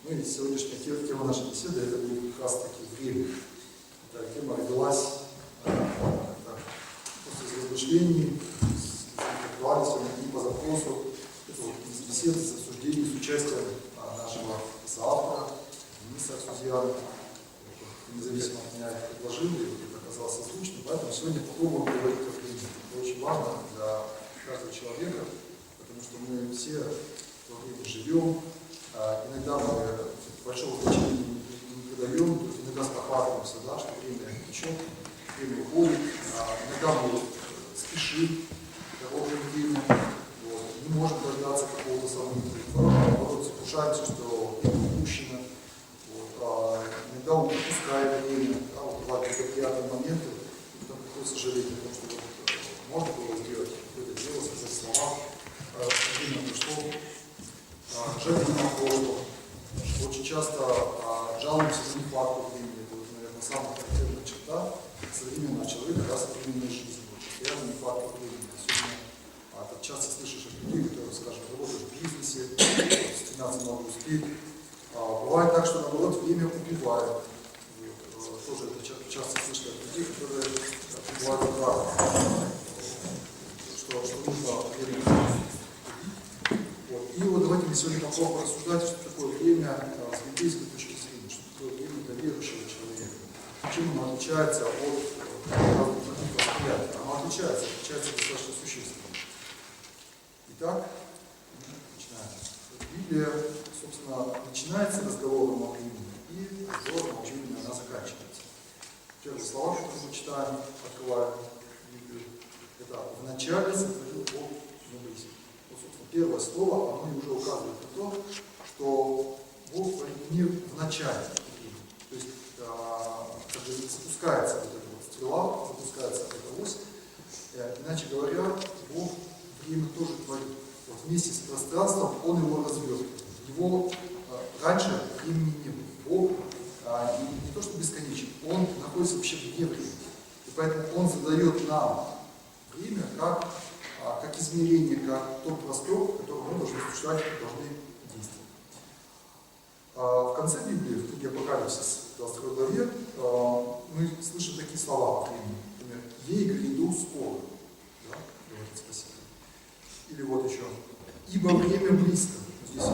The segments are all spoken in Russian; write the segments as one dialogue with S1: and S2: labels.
S1: Ну и сегодняшняя тема нашей беседы — это будет как раз таки время. Эта тема родилась после размышлений, с актуальностью и по запросу, из бесед, из обсуждений, с участием нашего соавтора, министра Сузьяна, независимо от меня их предложил, и это оказалось созвучным. Поэтому сегодня попробуем говорить о времени. Это очень важно для каждого человека, потому что мы все во времени живем. Иногда мы большого значения не придаем, то есть иногда спохватываемся, да, что время течет, время уходит, иногда мы спешим, дорожим время, вот, не можем дождаться какого-то события, наоборот, сокрушаемся, что время упущено, вот, иногда упускаем время, да, вот, бывают неприятные моменты, и потом приходится жалеть о том, что вот, можно было сделать какое-то дело, сказать слова, время пришло. Жаль на прошлого. Очень часто жалуемся за нехватку времени. Это, наверное, самая характерная черта современного человека, да, современной жизни. Вот, постоянно нехватка времени. Особенно ты часто слышишь от людей, которые, скажем, работают в бизнесе, стремятся много успеть. Бывает так, что, наоборот, время убивает. Вот, тоже это часто слышно от людей, которые убивают правду. Что нужно время. И вот давайте мы сегодня попробуем рассуждать, что такое время с библейской точки зрения, что такое время для верующего человека. Чем оно отличается от разных восприятий? Оно отличается достаточно существенно. Итак, начинаем. Библия, собственно, начинается разговором о времени, и разговором о времени она заканчивается. Первые слова, которые мы читаем, открываем Библию, это «В начале сотворил Бог небо и землю». Первое слово, оно уже указывает на то, что Бог творит мир в начале. То есть, как бы запускается вот эта вот стрела, запускается эта ось. Иначе говоря, Бог время тоже творит. Вот вместе с пространством Он его развертывает. Его раньше времени не было. Бог не то что бесконечен, Он находится вообще вне времени. И поэтому Он задает нам время как измерение, как тот простор, в котором мы должны существовать, должны действовать. В конце Библии, в книге Апокалипсис, в 22 главе, мы слышим такие слова о времени. Например, «Ей гряду скоро», да, говорит Спаситель. Или вот еще, «Ибо время близко».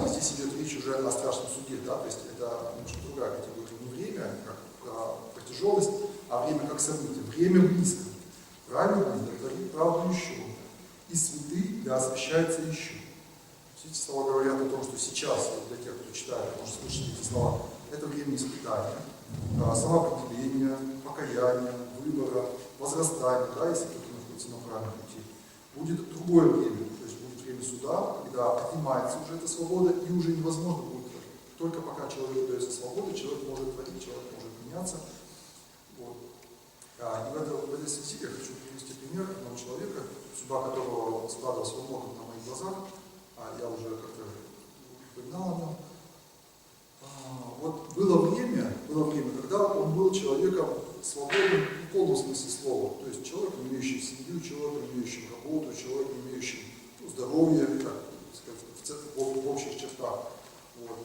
S1: Здесь идет речь уже о страшном суде, да, то есть это немножко другая категория. Не время как протяженность, а время как событие. Время близко. Праведный творит правду еще. И святые да освящаются еще. Эти слова говорят о том, что сейчас, вот для тех, кто читает, может слышать эти слова, это время испытания, самоопределения, покаяния, выбора, возрастания, да, если кто-то находится на правильном пути. Будет другое время, то есть будет время суда, когда отнимается уже эта свобода, и уже невозможно будет творить. Только пока человеку дается свобода, человек может творить, человек может меняться. Вот. И в этой связи я хочу привести пример одного человека, судьба которого складывалась во многом на моих глазах, я уже как-то упоминал о нем. Вот было время, когда он был человеком свободным в полном смысле слова, то есть человеком, имеющим семью, человеком, имеющим работу, человеком, имеющим здоровье, так сказать, в общих чертах. Вот.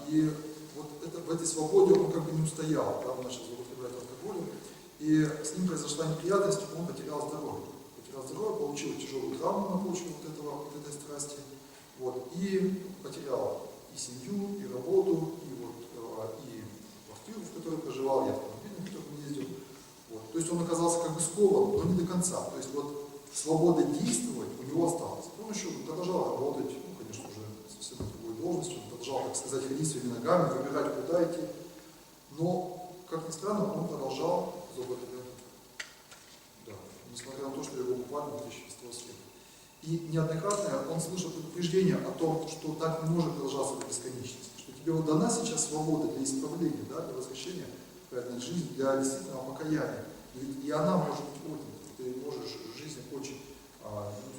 S1: И вот в этой свободе он как бы не устоял, да, он начал злоупотреблять алкоголем. И с ним произошла неприятность, он потерял здоровье. Получил тяжелую травму на почве вот этой страсти. Вот, и потерял и семью, и работу, и квартиру, в которой проживал, и автомобиль, на котором ездил. Вот. То есть он оказался как бы скован, но не до конца. То есть вот свобода действовать у него осталась. Он еще продолжал работать, конечно, уже совсем на другой должности, он продолжал, так сказать, ходить своими ногами, выбирать, куда идти. Но, как ни странно, он продолжал злоупотреблять. Да, несмотря на то, что его буквально вытащили с того света. И неоднократно он слышал предупреждение о том, что так не может продолжаться до бесконечности. Что тебе вот дана сейчас свобода для исправления, да, для возвращения в правильную жизнь, для действительного покаяния. И она может быть отнята. Ты можешь жизнь очень,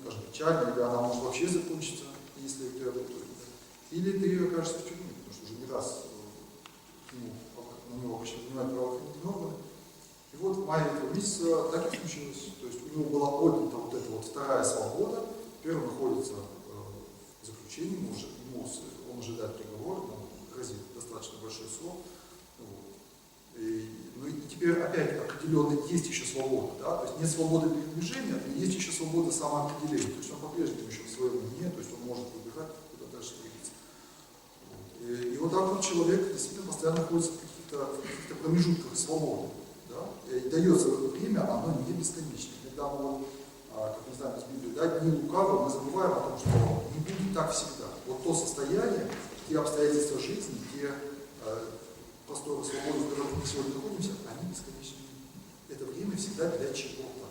S1: скажем, печально, или она может вообще закончиться, если ты об этом. Или ты окажешься в тюрьме, потому что уже не раз на него почти внимают правоохранительные органы. И вот в мае этого месяца так и случилось. То есть у него была отнята вот эта вот вторая свобода. Теперь он находится в заключении, он ожидает приговора, ему грозит до большое слово. Вот. Ну и теперь опять определенно есть еще свобода, да? То есть нет свободы передвижения, но есть еще свобода самоопределения. То есть он по-прежнему еще в своем уме, то есть он может выбирать, куда дальше двигаться. Вот. И вот так вот человек действительно постоянно находится в каких-то промежутках свободы. Да? И дается время, оно не бесконечно. Когда мы, как мы знаем из Библии, да, дни лукавого, мы забываем о том, что не будет так всегда. Вот то состояние, те обстоятельства жизни, те просторы свободы, в которых мы сегодня находимся, они бесконечны. Это время всегда для чего-то.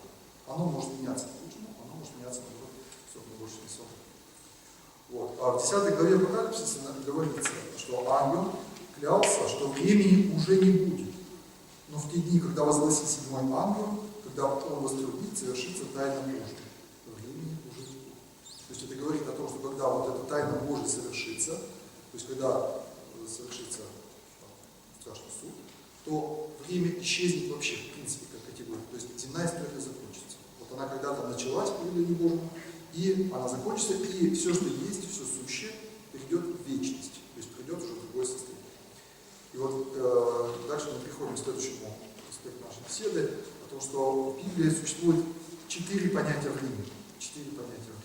S1: Оно может меняться к лучшему, оно может меняться наоборот, чтобы больше не свободы. Вот. А в 10 главе Апокалипсиса говорится, что ангел клялся, что времени уже не будет. Но в те дни, когда возгласит 7-й ангел, когда он вострубит, совершится тайна Божия. Времени уже не будет. То есть это говорит о том, что когда вот эта тайна Божия совершится, то есть когда совершится страшный суд, то время исчезнет вообще, в принципе, как категория. То есть земная история закончится. Вот она когда-то началась по велению Божьему, и она закончится, и все, что есть, все сущее, перейдет в вечность. То есть придет уже в другое состояние. И вот дальше мы приходим к следующему аспекту нашей беседы, о том, что в Библии существует 4 понятия времени. 4 понятия времени.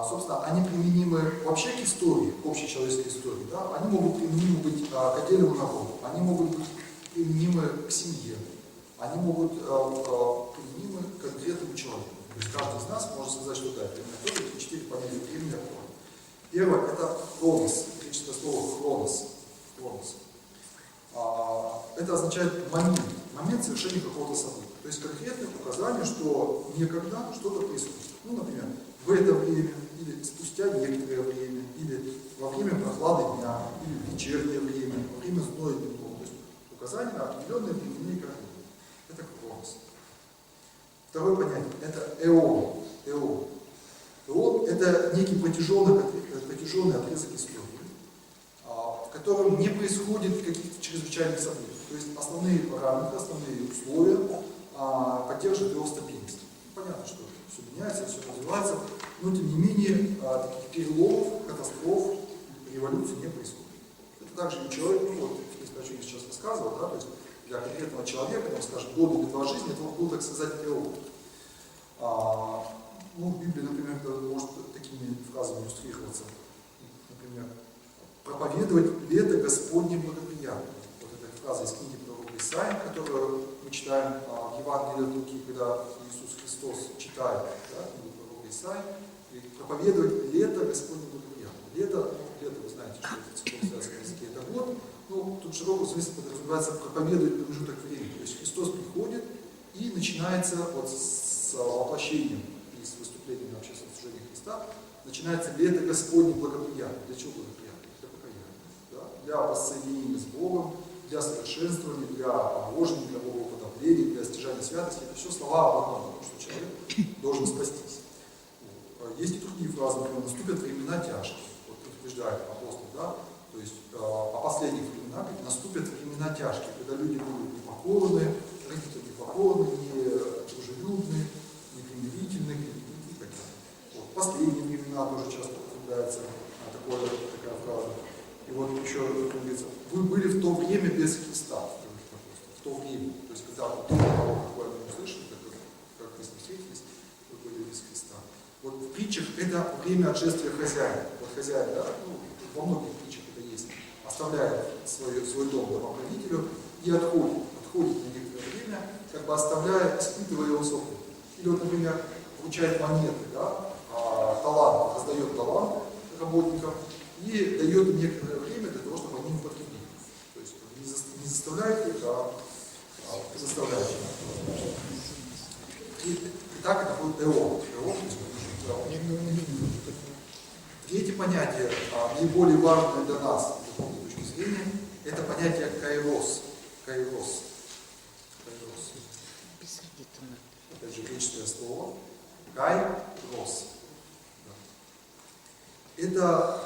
S1: Собственно, они применимы вообще к истории, к общечеловеческой истории. Да? Они могут применимы быть к отдельному народу, они могут быть применимы к семье, они могут применимы к конкретному человеку. То есть каждый из нас может сказать, что да, это именно эти 4 понятия времени актуальны. Первое – это хронос, греческое слово хронос. Это означает момент совершения какого-то события. То есть конкретное указание, что некогда что-то происходит. Ну, например, в это время, или спустя некоторое время, или во время прохлады дня, или в вечернее время, во время зноя дневного. То есть указание на определенные временные границы. Это хронос. Второе понятие – это эон. Эон – это некий протяженный отрезок истории, в котором не происходит каких-то чрезвычайных событий. То есть основные параметры, основные условия поддерживают его стабильность. Понятно, что все меняется, все развивается, но тем не менее таких переломов, катастроф, революций не происходит. Это также и человек, ну вот, о чем я сейчас рассказывал, да, то есть для конкретного человека, там, скажем, год или 2 жизни, это был, так сказать, эон. Ну, в Библии, например, это может такими фразами иллюстрироваться. Например, проповедовать лето Господне благоприятно. Вот эта фраза из книги пророка Исаии, которую мы читаем в Евангелии от Луки, когда Иисус Христос читает, да, книгу пророка Исаии, и проповедовать лето Господне благоприятно. Лето, вы знаете, что это церковно-связанном языке, это год, но тут в широком смысле подразумевается проповедовать промежуток времени. То есть Христос приходит, и начинается вот с воплощением и с выступлением на общественном служении Христа, начинается лето Господне благоприятно. Для чего благоприятно? Для покаяния. Да? Для воссоединения с Богом, для совершенствования, для обожения, для богоуподобления, для стяжания святости. Это все слова об одном, о том, что человек должен спастись. Есть и другие фразы, например, наступят времена тяжкие. Вот утверждает апостол, да? То есть о последних временах наступят времена тяжкие, когда люди будут непокорны, родители непокорны, недружелюбны, непримирительны, и так далее. Вот. Последние времена тоже часто употребляется такая фраза. И вот еще говорится, вы были в то время без Христа, в то время. То есть когда до того, какое мы услышали, как мы с ним встретились, вы были без Христа. Вот в притчах это время отшествия хозяина. Вот хозяин, да, ну, во многих притчах это есть, оставляет свой дом домоправителю и отходит на некоторое время, как бы оставляя, испытывая его собой. Или вот, например, получает монеты, да, талант, раздает талант работникам и дает им некоторое время для того, чтобы они употребили. То есть не заставляет их, а заставляет их. И так это будет эон. Третье понятие, наиболее важное для нас, с духовной точки зрения, это понятие кайрос. Опять же, греческое слово. Кайрос. Это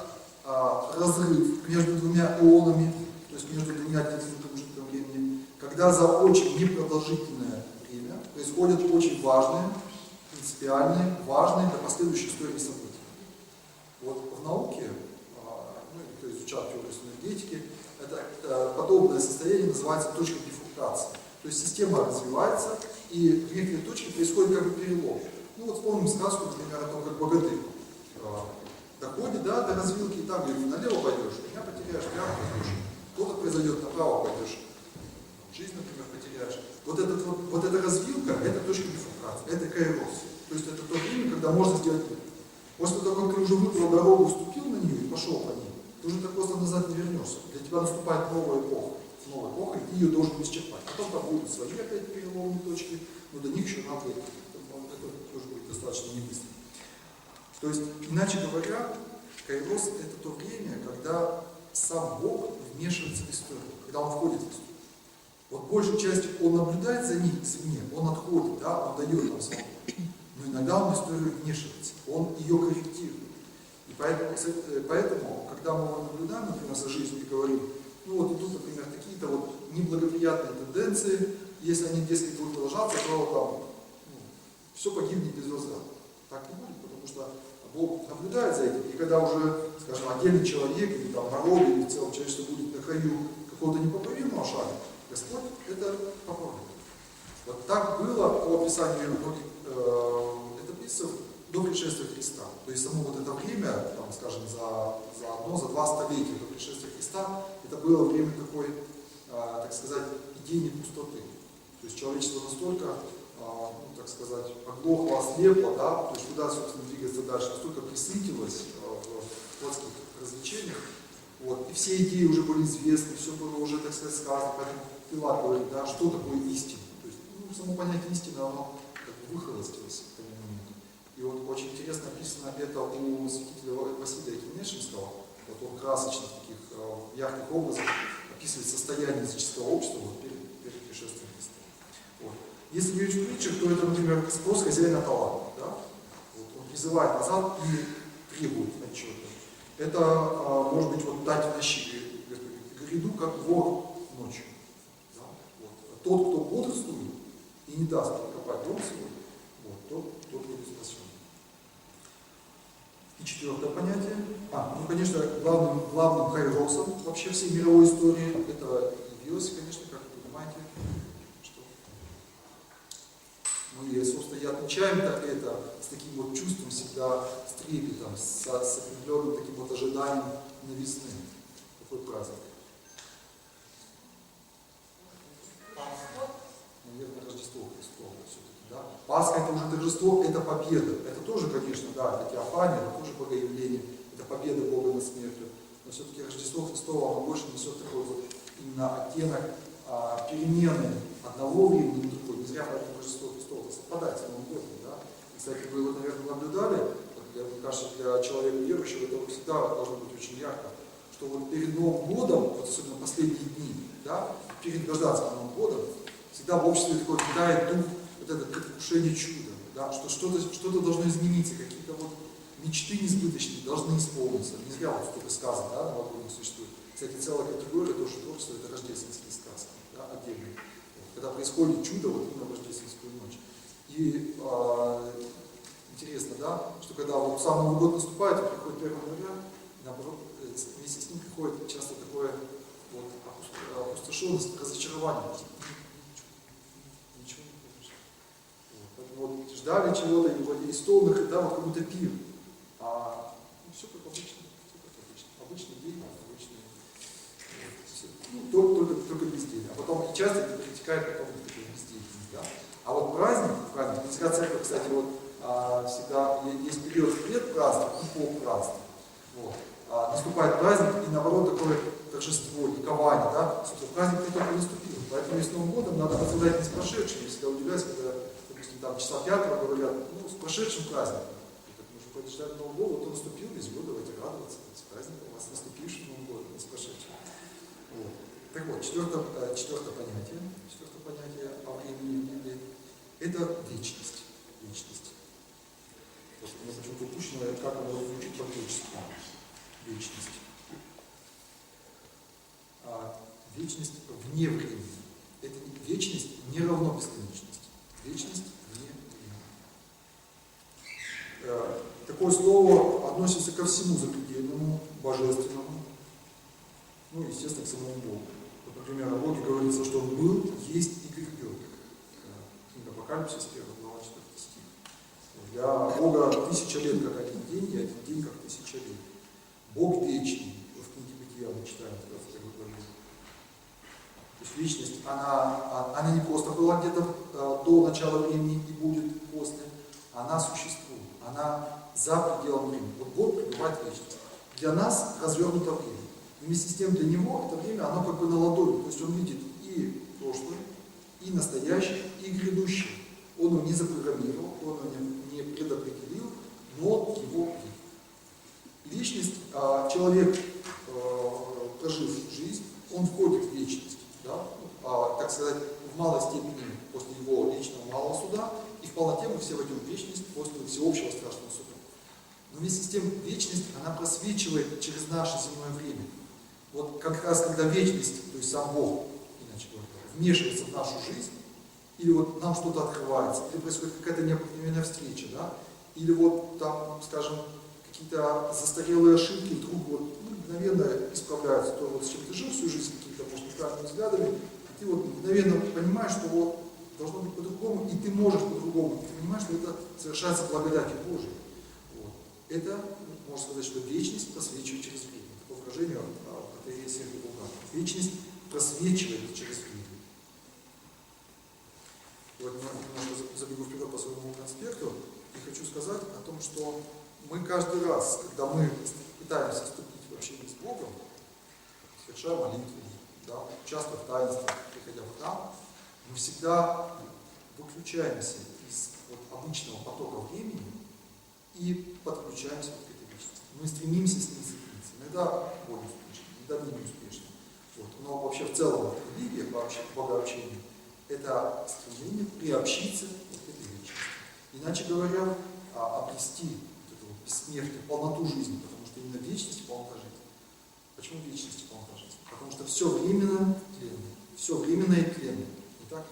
S1: разрыв между двумя эонами, то есть между двумя промежутками времени, когда за очень непродолжительное время происходят очень важные, принципиальные, важные для последующей истории события. Вот в науке, ну, кто изучает изучал теорию энергетики, это подобное состояние называется точка бифуркации. То есть система развивается, и в некоторой точке происходит как бы перелом. Ну вот вспомним сказку, например, о том, как богатырь доходит до развилки, и там, где ты налево пойдешь, меня потеряешь, прямо пойдешь. Кто-то произойдет, направо пойдешь, жизнь, например, потеряешь. Вот эта развилка, это точка бифуркации, это кайрос. То есть это то время, когда можно сделать выбор. После того, как ты уже выбрал дорогу, вступил на нее и пошел по ней, ты уже так просто назад не вернешься. Для тебя наступает новая эпоха, и ты ее должен исчерпать. Потом там будут свои опять переломные точки, но до них еще надо, это тоже будет достаточно не быстро. То есть, иначе говоря, кайрос — это то время, когда сам Бог вмешивается в историю, когда он входит в историю. Вот большую часть он наблюдает за ней извне, он отходит, да, он дает нам свободу. Но иногда он в историю вмешивается, он ее корректирует. И поэтому, когда мы наблюдаем, например, за жизнью и говорим, ну вот идут, например, какие-то вот неблагоприятные тенденции, если они, дескать, будут продолжаться, то там все погибнет без возврата. Так не будет, потому что Бог наблюдает за этим, и когда уже, скажем, отдельный человек, или там народ, или в целом человечество будет на краю какого-то непоправимого шага, Господь это поправит. Вот так было по описанию многих летописцев до пришествия Христа. То есть само вот это время, там, скажем, за 2 столетия до пришествия Христа, это было время такой, так сказать, идейной пустоты. То есть человечество настолько, так сказать, оглохло, ослепло, да, то есть куда, собственно, двигаться дальше, настолько присытилось в плотских развлечениях. Вот. И все идеи уже были известны, все было уже, так сказать, сказано, поэтому Пилат говорит, да, что такое истина. То есть, само понятие истины, оно как бы выхолостилось к тому моменту. И вот очень интересно написано это у святителя Василия Кинешинского. Вот он красочно в таких ярких образах описывает состояние языческого общества вот, перед пришествием Христа. Вот. Если говорить в притчах, то это, например, спрос хозяина таланта. Да? Вот, он призывает назад и требует отчета. Это может быть вот дать в гряду, как вор ночью. Да? Вот. Тот, кто бодрствует и не даст прокопать дом свой, вот, тот будет спасен. И четвертое понятие. Конечно, главным кайросом вообще всей мировой истории это явилось, конечно, как вы понимаете, что мы, собственно, и отмечаем это с таким вот чувством всегда, с трепетом, с определенным таким вот ожиданием на весны. Такой праздник. Наверное, Рождество Христово все-таки, да? Пасха — это уже торжество, это победа. Это тоже, конечно, да, это теофания, это тоже богоявление, это победа Бога над смертью. Но все-таки Рождество Христово, оно больше несет такой вот именно оттенок перемены одного времени на другое. Не зря поэтому Рождество Христово совпадает с Новым годом, да? И, кстати, вы его, наверное, наблюдали, мне кажется, для человека верующего это всегда должно быть очень ярко, что вот перед Новым годом, вот особенно последние дни, да, перед гражданским Новым годом, всегда в обществе такой кидает дух вот это предвкушение чуда, да, что что-то должно измениться, какие-то вот мечты несбыточные должны исполниться. Не зря вот столько сказок, да, новогодних существует. Кстати, целая категория тоже творчества — это рождественские сказки, да, отдельные. Вот, когда происходит чудо вот именно в рождественскую ночь. И интересно, да, что когда вот сам Новый год наступает, и приходит 1 января, наоборот, вместе с ним приходит часто такое вот опустошенность, разочарование. Ничего не произошло. Вот, ждали чего-то, и стол накрыт, да, вот как будто пир. Все как обычно, обычный день, обычный, только безделье. А потом и часто это перетекает потом в такую бездельность, да. А вот праздник, Венская церковь, кстати, вот всегда есть период предпраздник и полпраздник. Вот. Наступает праздник, и наоборот такое торжество, ликование, да. Собственно, праздник не только наступил. Поэтому с Новым годом надо поздравлять не с прошедшим. Я всегда удивляюсь, когда, допустим, там часа 5 говорят, с прошедшим праздником. Подождать Нового года, вот он наступил, весь год, давайте радоваться, с праздником, вас наступившим Новым годом, не с прошедшим. Вот. Так вот, четвертое понятие о времени в Библии — это вечность. Вечность. Просто мне почему-то упущено, как оно звучит по-гречески. Вечность. Вечность вне времени. Это вечность не равно бесконечности. Вечность вне времени. Такое слово относится ко всему запредельному, божественному. Ну, естественно, к самому Богу. Вот, например, о Боге говорится, что Он был, есть и грядет. Книга Апокалипсис, 1 глава, 4 стих. Для Бога 1000 лет как один день, и один день как 1000 лет. Бог вечный. В книге Бытия мы читаем, 21 главе. То есть вечность, она не просто была где-то до начала времени и будет после. Она существует. Она за пределом времени. Вот Бог пребывает в вечности. Для нас развернуто время. Вместе с тем для Него это время, оно как бы на ладони. То есть Он видит и прошлое, и настоящее, и грядущее. Он его не запрограммировал, он его не предопределил, но его видит. Вечность, человек, прожив жизнь, он входит в вечность, да? Так сказать, в малой степени после его личного малого суда, и в полноте мы все войдем в вечность после всеобщего страшного суда. Но вместе с тем вечность, она просвечивает через наше земное время. Вот как раз когда вечность, то есть сам Бог, иначе говоря, вмешивается в нашу жизнь, или вот нам что-то открывается, или происходит какая-то необыкновенная встреча, да? Или вот там, скажем, какие-то застарелые ошибки вдруг вот, мгновенно исправляются, то вот с чем ты жил всю жизнь, какими-то, может, неправильными взглядами, и ты вот мгновенно понимаешь, что вот должно быть по-другому, и ты можешь по-другому, и ты понимаешь, что это совершается благодатью Божией. Вот. Это, можно сказать, что вечность просвечивает через время. Такое выражение протоиерея Сергия Булгакова. Вечность просвечивает через время. Вот немножко забегу вперед по своему конспекту и хочу сказать о том, что мы каждый раз, когда мы пытаемся вступить в общение с Богом, совершая молитву, да, участвуя в таинствах, приходя в храм, мы всегда выключаемся из вот обычного потока времени и подключаемся к этой вечности. Мы стремимся с ней соединиться. Иногда более успешно, иногда не успешно. Вот. Но вообще в целом религия, богообщение, это стремление приобщиться к этой вечности. Иначе говоря, обрести вот это вот бессмертие, полноту жизни, потому что именно вечность полнота жизни. Почему вечность полнота жизни? Потому что все временно тленно, все временно и тленно. Не так?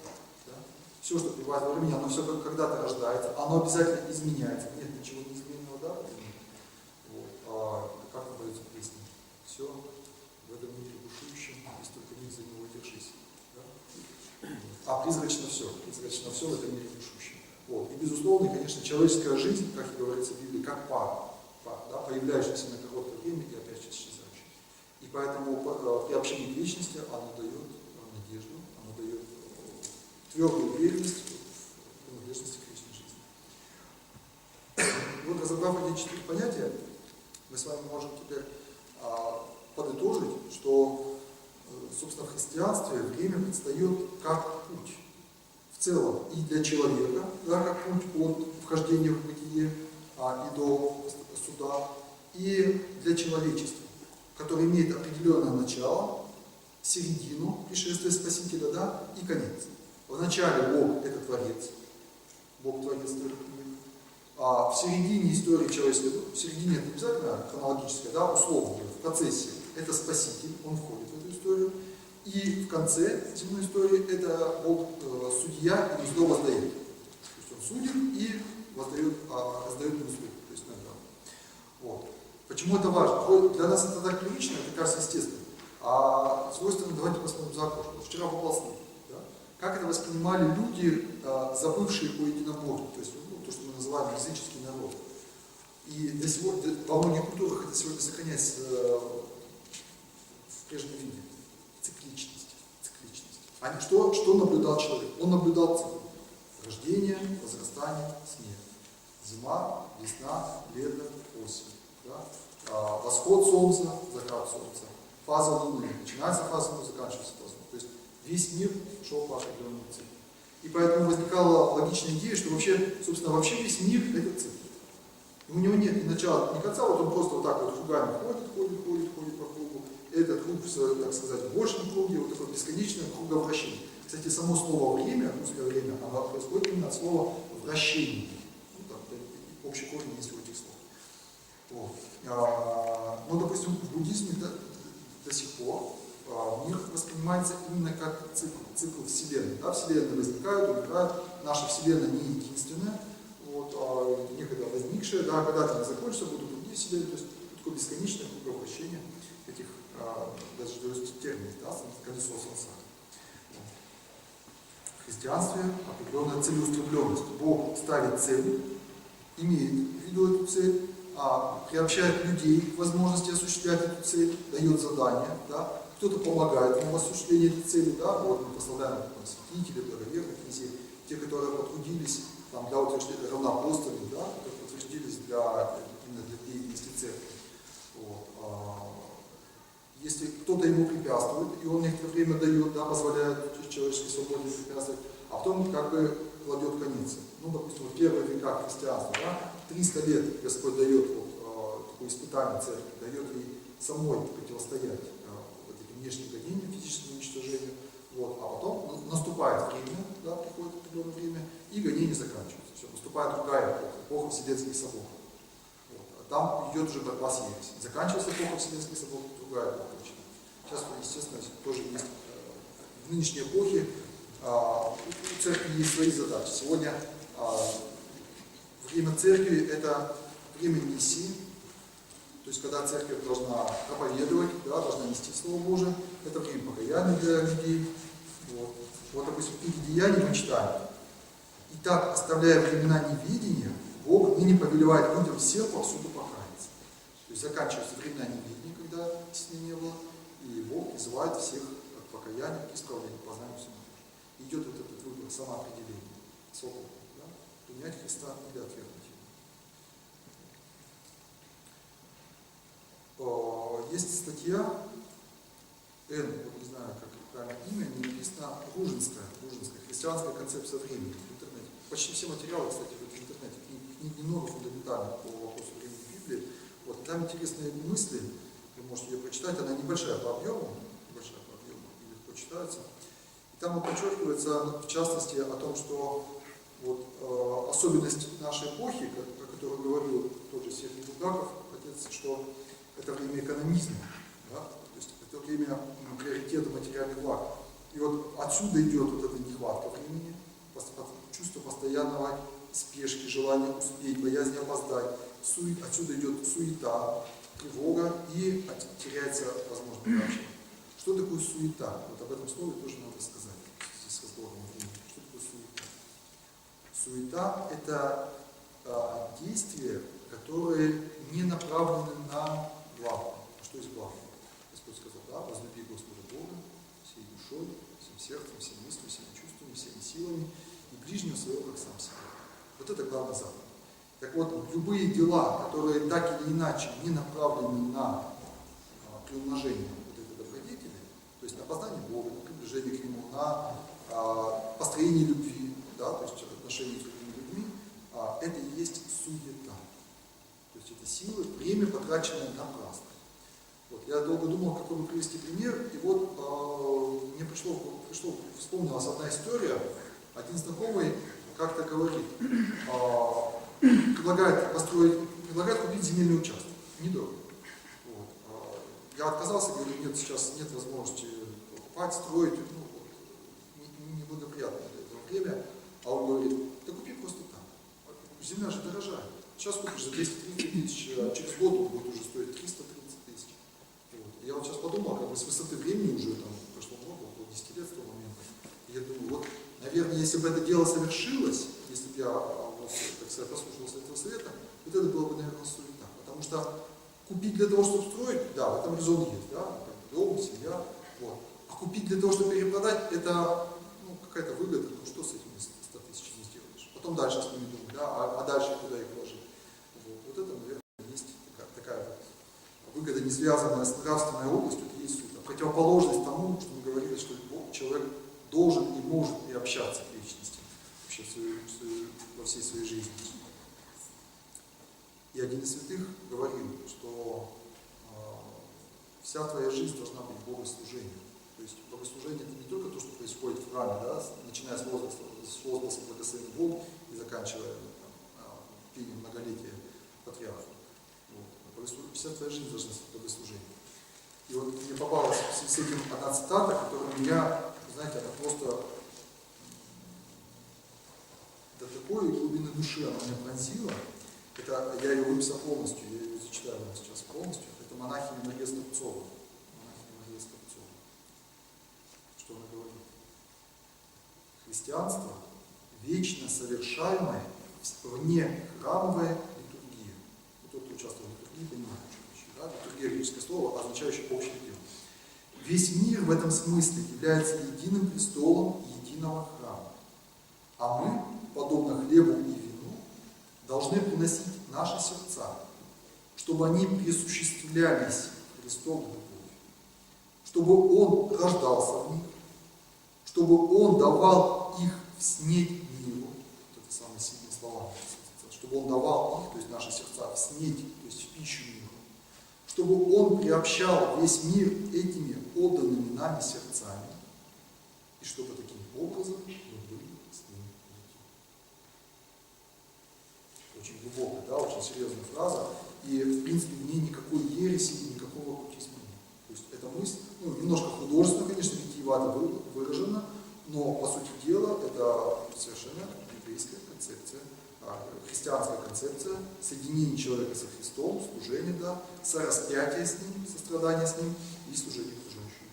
S1: Да? Все, что пребывает во времени, оно все когда-то рождается, оно обязательно изменяется. Нет ничего неизменного, да? Вот. Как там поется песня? Все в этом мире бушующем, если только миг за него держись. Да? А призрачно все в этом мире бушующем. Вот. И безусловно, конечно, человеческая жизнь, как и говорится в Библии, как пар, да, появляющийся на короткое время и опять исчезающий. И поэтому приобщение к вечности, оно дает надежду, оно дает твердую уверенность в принадлежности к вечной жизни. Вот, разобрав эти 4 понятия, мы с вами можем теперь подытожить, что, собственно, в христианстве время предстает как путь. В целом и для человека, да, как путь от вхождения в бытие и до суда, и для человечества, которое имеет определенное начало, середину пришествия Спасителя, да, и конец. Вначале Бог – это Творец, Бог Творец трех миров, а в середине истории человечества, в середине это не обязательно хронологическое, да, условно, в процессе это Спаситель, он входит в эту историю. И в конце земной истории это Бог судья и мзду воздает. То есть он судит и раздает мзду, то есть награду. Вот. Почему это важно? Для нас это так привычно, это кажется естественно. А с другой стороны, давайте посмотрим за окошко. Вчера попал снег. Да? Как это воспринимали люди, забывшие о единоборстве, то есть то, что мы называем языческий народ. И до сегодня, во многих культурах это сегодня сохраняется в прежнем виде. Цикличность. Что наблюдал человек? Он наблюдал циклы. Рождение, возрастание, смерть. Зима, весна, лето, осень. Да? Восход солнца, закат солнца. Фаза Луны. Начинается фаза Луны, заканчивается фаза Луны. То есть весь мир шел по определенному циклу. И поэтому возникала логичная идея, что вообще весь мир это цикл. У него нет ни начала, ни конца, вот он просто вот так вот кругами ходит по кругу. Этот круг, так сказать, в большем круге, вот такое бесконечное круговращение. Кстати, само слово «время», русское время, оно происходит именно от слова «вращение». Ну, там, общий корень есть у этих слов. Вот. Но, допустим, в буддизме до сих пор мир воспринимается именно как цикл Вселенной. Да? Вселенная возникает, умирает. Наша Вселенная не единственная, вот, некогда возникшая, да, когда-то она закончится, будут другие Вселенные. То есть такое такое бесконечное круговращение этих, даже терминов, да, колесо сансары. В христианстве определенная целеустремленность. Бог ставит цель, имеет в виду эту цель, приобщает людей к возможности осуществлять эту цель, дает задания, да, кто-то помогает ему в осуществлении этой цели, да, вот мы прославляем святители, благоверные, те, которые потрудились там, для утверждения равноапостольных, да, которые потрудились именно для деятельности церкви. Вот. Если кто-то ему препятствует, и он некоторое время дает, да, позволяет человеческой свободе препятствовать, а потом как бы кладет конец. Ну, допустим, в первые века христианства, да, 300 лет Господь дает такое испытание церкви, дает ей самой противостоять этим внешним гонениям, физическому уничтожению. Вот. А потом наступает время, да, приходит определенное время, и гонения заканчиваются. Все, наступает другая эпоха Вселенских соборов. Вот. А там идет уже борьба с ересью. Заканчивается эпоха Вселенских соборов, другая эпоха начинается. Сейчас, естественно, тоже есть в нынешней эпохе у церкви есть свои задачи. Сегодня время церкви – это время миссии. То есть, когда церковь должна проповедовать, да, должна нести Слово Божие, это время покаяния для людей. Вот, допустим, в книге Деяний мы читаем: «Итак, оставляя времена неведения, Бог ныне повелевает людям всех повсюду покаяться». То есть, заканчиваются времена неведения, когда истины не было, и Бог призывает всех к покаянию, к исправлению, к познанию Сына Божьего. Идет вот этот выбор, самоопределение, свобода, да? Принять Христа или отвергнуть Его. Есть статья Н, вот не знаю, как правильно имя, не написано, Ружинская, христианская концепция времени в интернете. Почти все материалы, кстати, в интернете, книг немного фундаментальных по вопросу времени Библии. Вот, там интересные мысли, вы можете ее прочитать, она небольшая по объему, и легко читается. И там вот подчеркивается, в частности, о том, что вот, особенность нашей эпохи, о которой говорил тот же Сергей Булгаков, отец, что это время экономизма, да? То есть это время приоритета материальных благ. И вот отсюда идет вот эта нехватка времени, чувство постоянного спешки, желание успеть, боязнь опоздать. Отсюда идет суета, тревога и теряется возможность общения. Что такое суета? Вот об этом слове тоже надо сказать с разговором о времени. Что такое суета? Суета – это действия, которые не направлены на главное. Что есть главное? Господь сказал, да, возлюби Господа Бога всей душой, всем сердцем, всем мыслями, всеми чувствами, всеми силами и ближнего своего, как сам себя. Вот это главный заповедь. Так вот, любые дела, которые так или иначе не направлены на приумножение вот этой добродетели, то есть на познание Бога, на приближение к Нему, на построение любви, да, то есть отношения с другими людьми, это и есть суета. То есть это силы, время, потраченное напрасно. Вот, я долго думал, какой бы привести пример, и вот мне вспомнилась одна история. Один знакомый как-то говорит, предлагает купить земельный участок, недорого. Вот. Я отказался, говорю, нет, сейчас нет возможности покупать, строить, неблагоприятное для этого время. А он говорит, да купи просто там. Земля же дорожает. Сейчас купишь за 230 тысяч, а через год он будет уже стоить 330 тысяч. Вот. Я вот сейчас подумал, как бы с высоты времени уже там прошло много, около 10 лет с того момента. И я думаю, вот, наверное, если бы это дело совершилось, если бы я, так сказать, послушался этого совета, вот это было бы, наверное, суета. Потому что купить для того, чтобы строить, да, в этом резон есть, да, дом, семья, вот. А купить для того, чтобы перепродать, это какая-то выгода, ну что с этими 100 тысячами сделаешь? Потом дальше с ними думать, да, а дальше куда их вложить? Вот это, наверное, есть такая вот выгода, не связанная с нравственной областью, это есть суета. Противоположность тому, что мы говорили, что человек должен и может приобщаться к личности вообще во всей своей жизни. И один из святых говорил, что вся твоя жизнь должна быть богослужением. То есть богослужение это не только то, что происходит в храме, да, начиная с возгласа «Благословен Бог» и заканчивая пением многолетия патриарха. Вот. Вся твоя жизнь должна быть богослужением. И вот мне попалась с этим одна цитата, которая меня, знаете, она просто до такой глубины души она меня пронзила. Это, я ее выписал полностью, я ее зачитаю вам сейчас полностью. Это монахиня Мария Скопцова. Монахиня Мария Скопцова. Что она говорит? Христианство вечно совершаемое вне храмовая литургия. Вот тот, кто участвовал в литургии, понимает, что значит. Да? Литургия — греческое слово, означающее общее дело. Весь мир в этом смысле является единым престолом единого храма. А мы, подобно хлебу и вину, должны приносить наши сердца, чтобы они присуществлялись Христову любовью, чтобы Он рождался в них, чтобы Он давал их снеть миру, вот это самые сильные слова, чтобы Он давал их, то есть наши сердца, в снеть, то есть в пищу миру, чтобы Он приобщал весь мир этими отданными нами сердцами, и чтобы таким образом мы были с Ним едины. Очень глубокая, да, очень серьезная фраза, и в принципе в ней никакой ереси и никакого оккультизма нет. То есть эта мысль, ну, немножко художественно, конечно, витиевато выражена, но по сути дела это совершенно еврейская концепция, христианская концепция соединения человека со Христом, служения, да, сораспятия с Ним, сострадания с Ним и служения окружающим.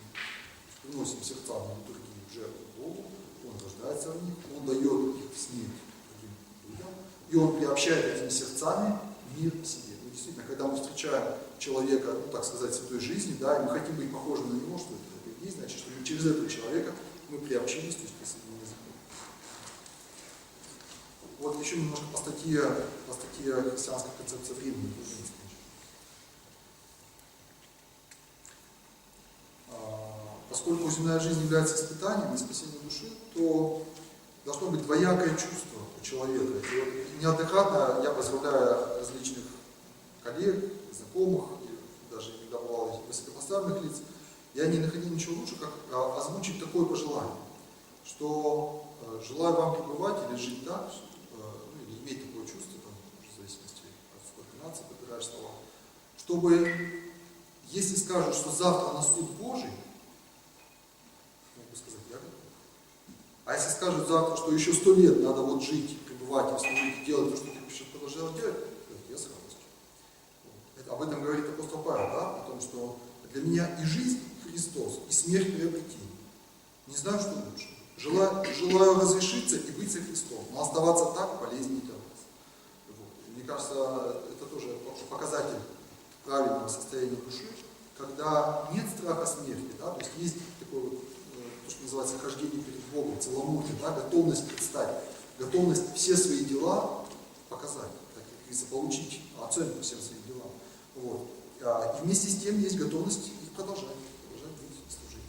S1: Приносим сердца на литургии в жертву Богу, Он рождается в них, Он дает их в снег другим людям, и Он приобщает этими сердцами мир к себе. Ну, действительно, когда мы встречаем человека, ну, так сказать, святой жизни, да, и мы хотим быть похожими на него, что это и есть, значит, что через этого человека мы приобщились, то есть присоединились к Богу. Вот еще немножко по статье христианской концепции времени. Поскольку земная жизнь является испытанием и спасением души, то должно быть двоякое чувство у человека. И вот неоднократно я поздравляю различных коллег, знакомых, и даже иногда бывало высокопоставленных лиц, я не находил ничего лучше, как озвучить такое пожелание, что желаю вам пребывать или жить так, ну, или иметь такое чувство, там, в зависимости от сколько наций подбираешь слова, чтобы, если скажут, что завтра на суд Божий, могу сказать, я готов. А если скажут завтра, что еще 100 лет надо вот жить, пребывать, и служить, делать то, что ты сейчас продолжал делать, я с радостью. Вот. Об этом говорит апостол Павел, да? О том, что для меня и жизнь Христос, и смерть приобретение. Не знаю, что лучше. Желаю разрешиться и быть со Христом, но оставаться так полезнее для вас. Вот. Мне кажется, это тоже показатель правильного состояния души, когда нет страха смерти, да? То есть есть такое вот, то, что называется хождение перед Богом, целомудрие, да? Готовность предстать, готовность все свои дела показать, так как говорится, получить оценку всем своим делам. Вот. И вместе с тем есть готовность их продолжать быть и служить.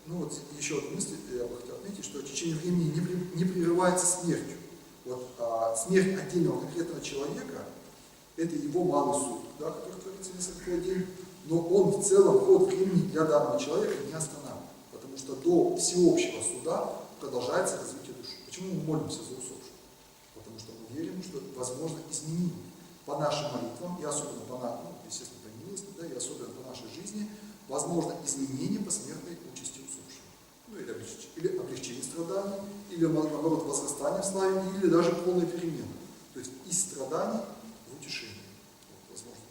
S1: Ну вот еще одну мысль я бы хотел отметить, что течение времени не прерывается смертью. Вот, смерть отдельного конкретного человека – это его малый суд, да, который творится несколько дней, но он в целом ход времени для данного человека не останавливает, потому что до всеобщего суда продолжается развитие души. Почему мы молимся за усопших? Потому что мы верим, что возможно изменение по нашим молитвам, и особенно по нашей, естественно, по милости, да, и особенно по нашей жизни, возможно изменение посмертной участи усопшего. Ну, или облегчение страданий, или наоборот возрастание в славе, или даже полная перемена. То есть из страданий в утешение. Вот, возможно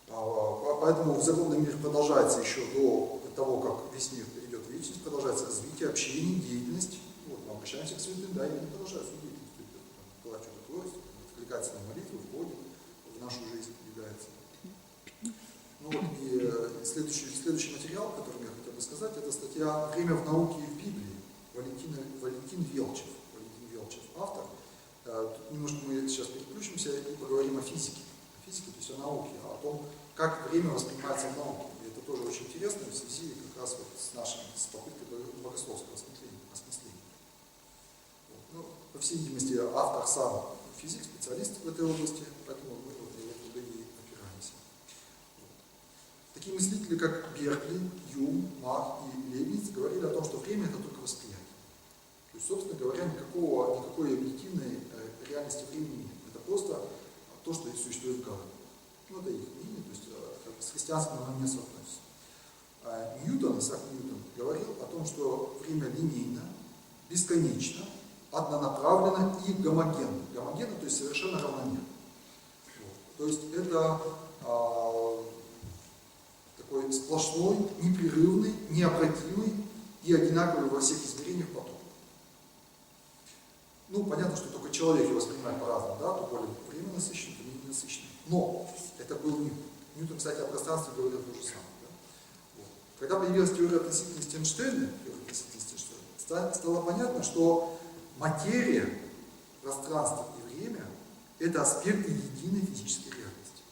S1: такое. Поэтому в загробном мире продолжается еще до того, как весь мир перейдет в вечность, продолжается развитие, общение, деятельность. Вот, мы обращаемся к святым, да, и они продолжают свою деятельность. Плачут от власти, откликается на молитву, входит в нашу жизнь, является. Ну вот, и следующий материал, который я хотел бы сказать, это статья «Время в науке и в Библии» Валентин Велчев, автор. Тут немножко мы сейчас переключимся и поговорим о физике. О физике, то есть о науке, о том, как время воспринимается в науке. И это тоже очень интересно в связи как раз вот с попыткой богословского осмысления. Вот. Ну, по всей видимости, автор сам физик, специалист в этой области, поэтому мы вот туда и опираемся. Вот. Такие мыслители, как Беркли, Юм, Мах и Лейбниц, говорили о том, что время – это только восприятие. То есть, собственно говоря, никакой объективной реальности времени нет. Это просто то, что существует в голове. Ну, это их мнение, то есть с христианским оно не соотносится. Исаак Ньютон говорил о том, что время линейно, бесконечно, однонаправленно и гомогенно. Гомогенно, то есть совершенно равномерно. Вот. То есть это такой сплошной, непрерывный, необратимый и одинаковый во всех измерениях поток. Ну, понятно, что только человек его воспринимает по-разному, да, то более временнасыщенный, то менее насыщенный. Но это был Ньютон. Ньютон, кстати, о пространстве говорил то же самое. Да? Вот. Когда появилась теория относительности Эйнштейна, стало понятно, что материя, пространство и время – это аспекты единой физической реальности.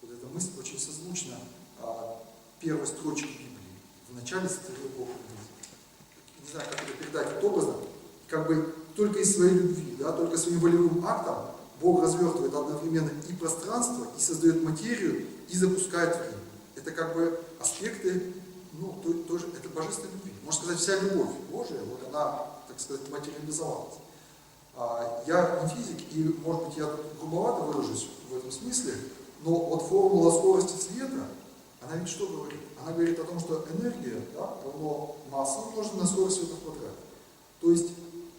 S1: Вот эта мысль очень созвучна первой строчке Библии. Вначале сотворил Бог мир. Не знаю, как это передать вот образно. Как бы только из своей любви, да, только своим волевым актом Бог развертывает одновременно и пространство, и создает материю, и запускает время. Это как бы аспекты, ну, тоже, это божественной любви. Можно сказать, вся любовь Божия, вот она, так сказать, материализовалась. Я не физик, и, может быть, я грубовато выражусь в этом смысле, но вот формула скорости света, она ведь что говорит? Она говорит о том, что энергия, да, равно масса умножена на скорость света в квадрате. То есть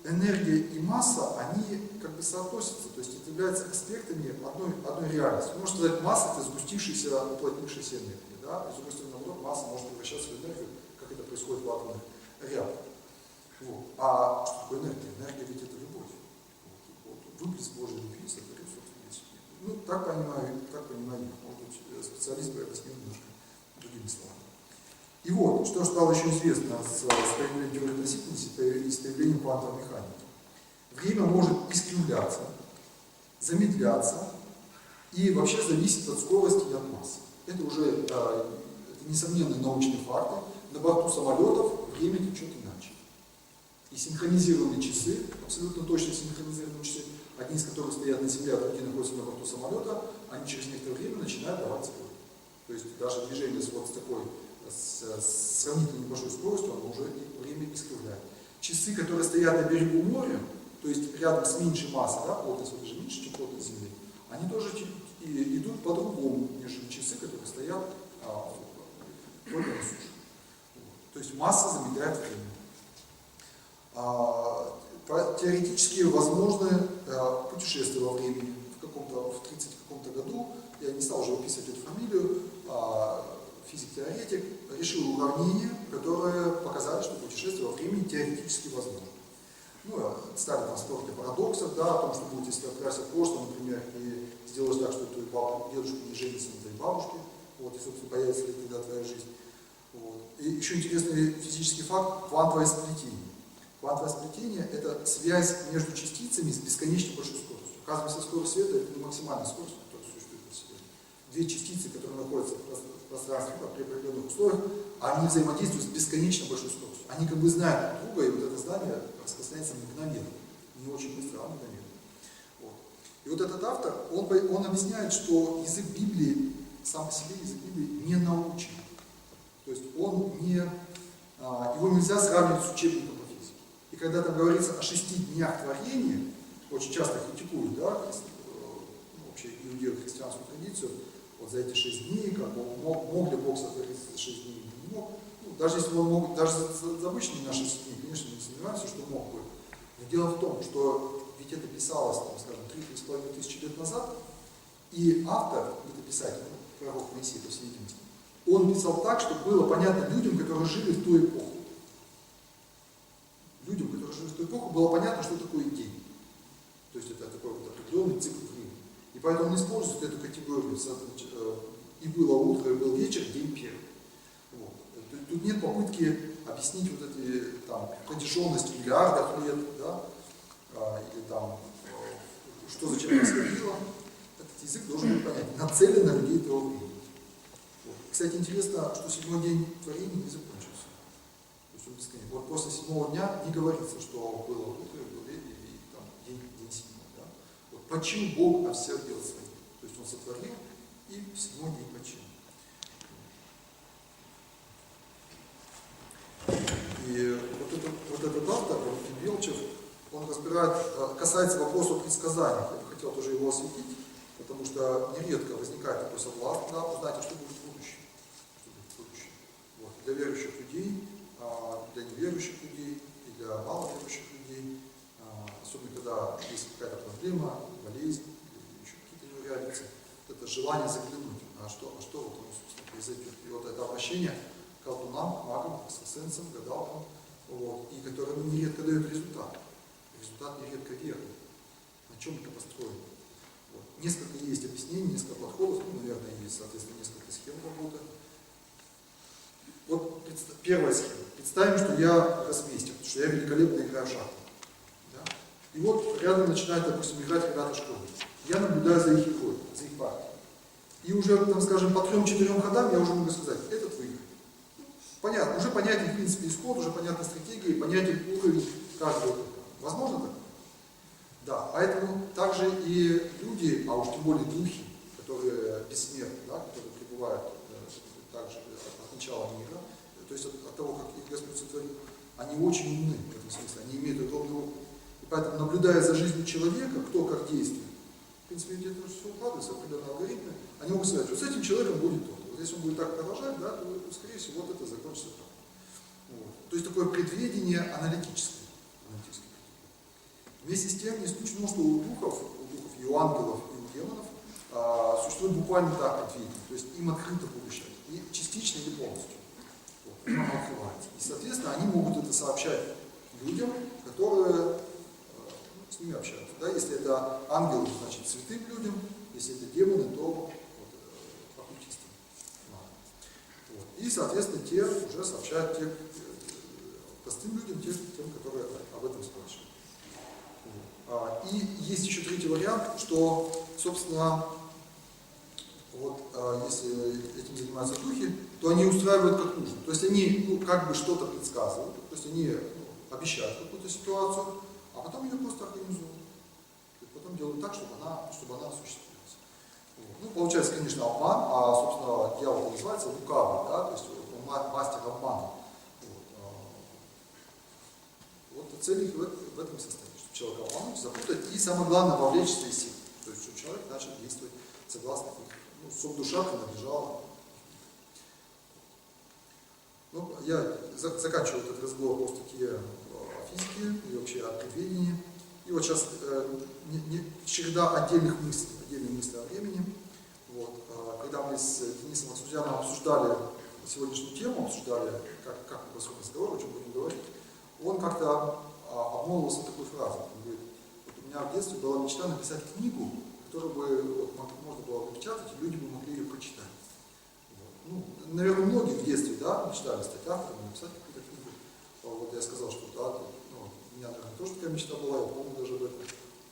S1: энергия и масса, они как бы соотносятся, то есть это являются аспектами одной реальности. Можно сказать, масса – это сгустившаяся, уплотнившаяся энергия. Да? И с другой стороны, наоборот, масса может превращаться в энергию, как это происходит в атомных реакторах. Вот. А что такое энергия? Энергия ведь это любовь. Вот. Выплеск Божьей любви сотворил, собственно, весь мир. Ну, так понимаю я. Может быть, специалист бы объяснил немножко другими словами. И вот, что стало еще известно с появлением теории относительности и с появлением квантовой механики. Время может искривляться, замедляться и вообще зависит от скорости и от массы. Это уже это несомненные научные факты. На борту самолетов время течет иначе. И синхронизированные часы, абсолютно точно синхронизированные часы, одни из которых стоят на Земле, а другие находятся на борту самолета, они через некоторое время начинают давать сбой. То есть даже движение вот с такой с сравнительно небольшой скоростью, оно уже время искривляет. Часы, которые стоят на берегу моря, то есть рядом с меньшей массой, да, плотность воды же меньше, чем плотность Земли, они тоже идут по-другому, нежели часы, которые стоят только на суше. То есть масса замедляет время. Теоретически возможны путешествия во времени. В 30 каком-то году, я не стал уже выписывать эту фамилию, физик-теоретик решил уравнения, которые показали, что путешествие во времени теоретически возможно. Ну, стали там споры парадоксов, да, о том, что будет, если отправиться в прошлое, например, и сделаешь так, что твой дедушка не женится на твоей бабушке, вот, и, собственно, появится ли тогда твоя жизнь. Вот. И еще интересный физический факт – квантовое сплетение. Квантовое сплетение – это связь между частицами с бесконечно большой скоростью. Оказывается, скорость света – это не максимальная скорость, которая существует на Вселенной. Две частицы, которые находятся в пространстве при определенных условиях, они взаимодействуют с бесконечно большой скоростью. Они как бы знают друг друга, и вот это знание распространяется мгновенно. Не очень быстро, а мгновенно. Вот. И вот этот автор, он объясняет, что язык Библии, сам по себе язык Библии не научен. То есть он не, его нельзя сравнивать с учебником по физике. И когда там говорится о 6 днях творения, очень часто критикуют, да, вообще иудео-христианскую традицию, вот за эти 6 дней, как бы, мог ли Бог сотворить за 6 дней или не мог. Ну, даже если он мог, даже за обычные наши 6 дней, конечно, не сомневаемся, что мог бы. Но дело в том, что ведь это писалось, там, скажем, 3-3,5 тысячи лет назад, и автор, это писатель, пророк Моисей, по всей видимости, он писал так, чтобы было понятно людям, которые жили в ту эпоху. Людям, которые жили в ту эпоху, было понятно, что такое день. То есть это такой вот определенный цикл времени. И поэтому он использует эту категорию. И было утро, и был вечер, день первый. Вот. Тут нет попытки объяснить вот эти там протяженность миллиардов лет, да, или там, что зачем происходило. Этот язык должен быть понятен. Нацелен на людей того времени. Вот. Кстати, интересно, что 7-й день творения не закончился. То есть он бесконечный. Вот после 7-го дня не говорится, что было утро, был вечер, и там день 7-й. Да? Вот. Почему Бог все делает своим? То есть он сотворил и в 7-й день почил. И вот этот автор, Велчев, он разбирает, касается вопроса о предсказаниях. Я бы хотел тоже его осветить, потому что нередко возникает такой соблазн, да, узнать, что будет в будущем. Что будет в будущем. Вот. Для верующих людей, для неверующих людей и для маловерующих людей особенно когда есть какая-то проблема, болезнь, или еще какие-то неурядицы, это желание заглянуть, а что вот оно, собственно, произойдет. И вот это обращение к колдунам, к магам, к экстрасенсам, гадалкам, вот, и которое нередко дает результат. Результат нередко верный. На чем это построено? Вот. Несколько есть объяснений, несколько подходов, ну, наверное, есть, соответственно, несколько схем работы. Вот первая схема. Представим, что я гроссмейстер, что я великолепно играю в шахматы. Да? И вот рядом начинают, допустим, играть ребята школы. Я наблюдаю за их игрой, за их партией. И уже, там, скажем, по 3-4 ходам я уже могу сказать, этот выиграет. Понятно, уже понятен, в принципе, исход, уже понятна стратегия, понятен уровень каждого. Возможно так? Да, поэтому также и люди, а уж тем более духи, которые бессмертны, да, которые пребывают также от начала мира, то есть от того, как их Господь сотворил, они очень умны в этом смысле, они имеют огромный опыт. И поэтому, наблюдая за жизнью человека, кто как действует, в принципе, где-то все укладывается в определенные алгоритмы, они могут сказать, что с этим человеком будет то. Вот если он будет так продолжать, да, то, скорее всего, вот это закончится так. Вот. То есть такое предвидение аналитическое. Вместе с тем, не исключено, что у духов и у ангелов, и у демонов существует буквально так предвидение. То есть им открыто будущее. И частично, или полностью. Вот, оно открывается. И, соответственно, они могут это сообщать людям, которые с ними общаются. Да? Если это ангелы, значит святым людям. Если это демоны, то вот, оккультистам. Вот. И, соответственно, те уже сообщают простым людям, тем, которые об этом спрашивают. И есть еще третий вариант, что, собственно, вот, если этим занимаются духи, то они устраивают как нужно. То есть они как бы что-то предсказывают, то есть они обещают какую-то ситуацию, а потом ее просто организуют. Потом делают так, чтобы она осуществилась. Вот. Ну, получается, конечно, обман, а, собственно, дьявол называется лукавый, да, то есть мастер обмана. Вот цель их в этом состоит. Человека обмануть, запутать и, самое главное, вовлечь свои силы. То есть, что человек начал действовать согласно их, чтобы душа принадлежала. Ну, я заканчиваю этот разговор по статье о физике и вообще о предвидении. И вот сейчас череда отдельных мыслей о времени. Вот, когда мы с Денисом Аксудяном обсуждали сегодняшнюю тему, как происходит разговор, о чем будем говорить, он как-то обмолвился такой фразой. Он говорит, вот у меня в детстве была мечта написать книгу, которую бы можно было напечатать, и люди бы могли ее прочитать. Вот. Ну, наверное, многие в детстве, да, мечтали стать автором, написать какую-то книгу. Вот я сказал, что да, у меня, наверное, тоже такая мечта была, я помню даже об этом.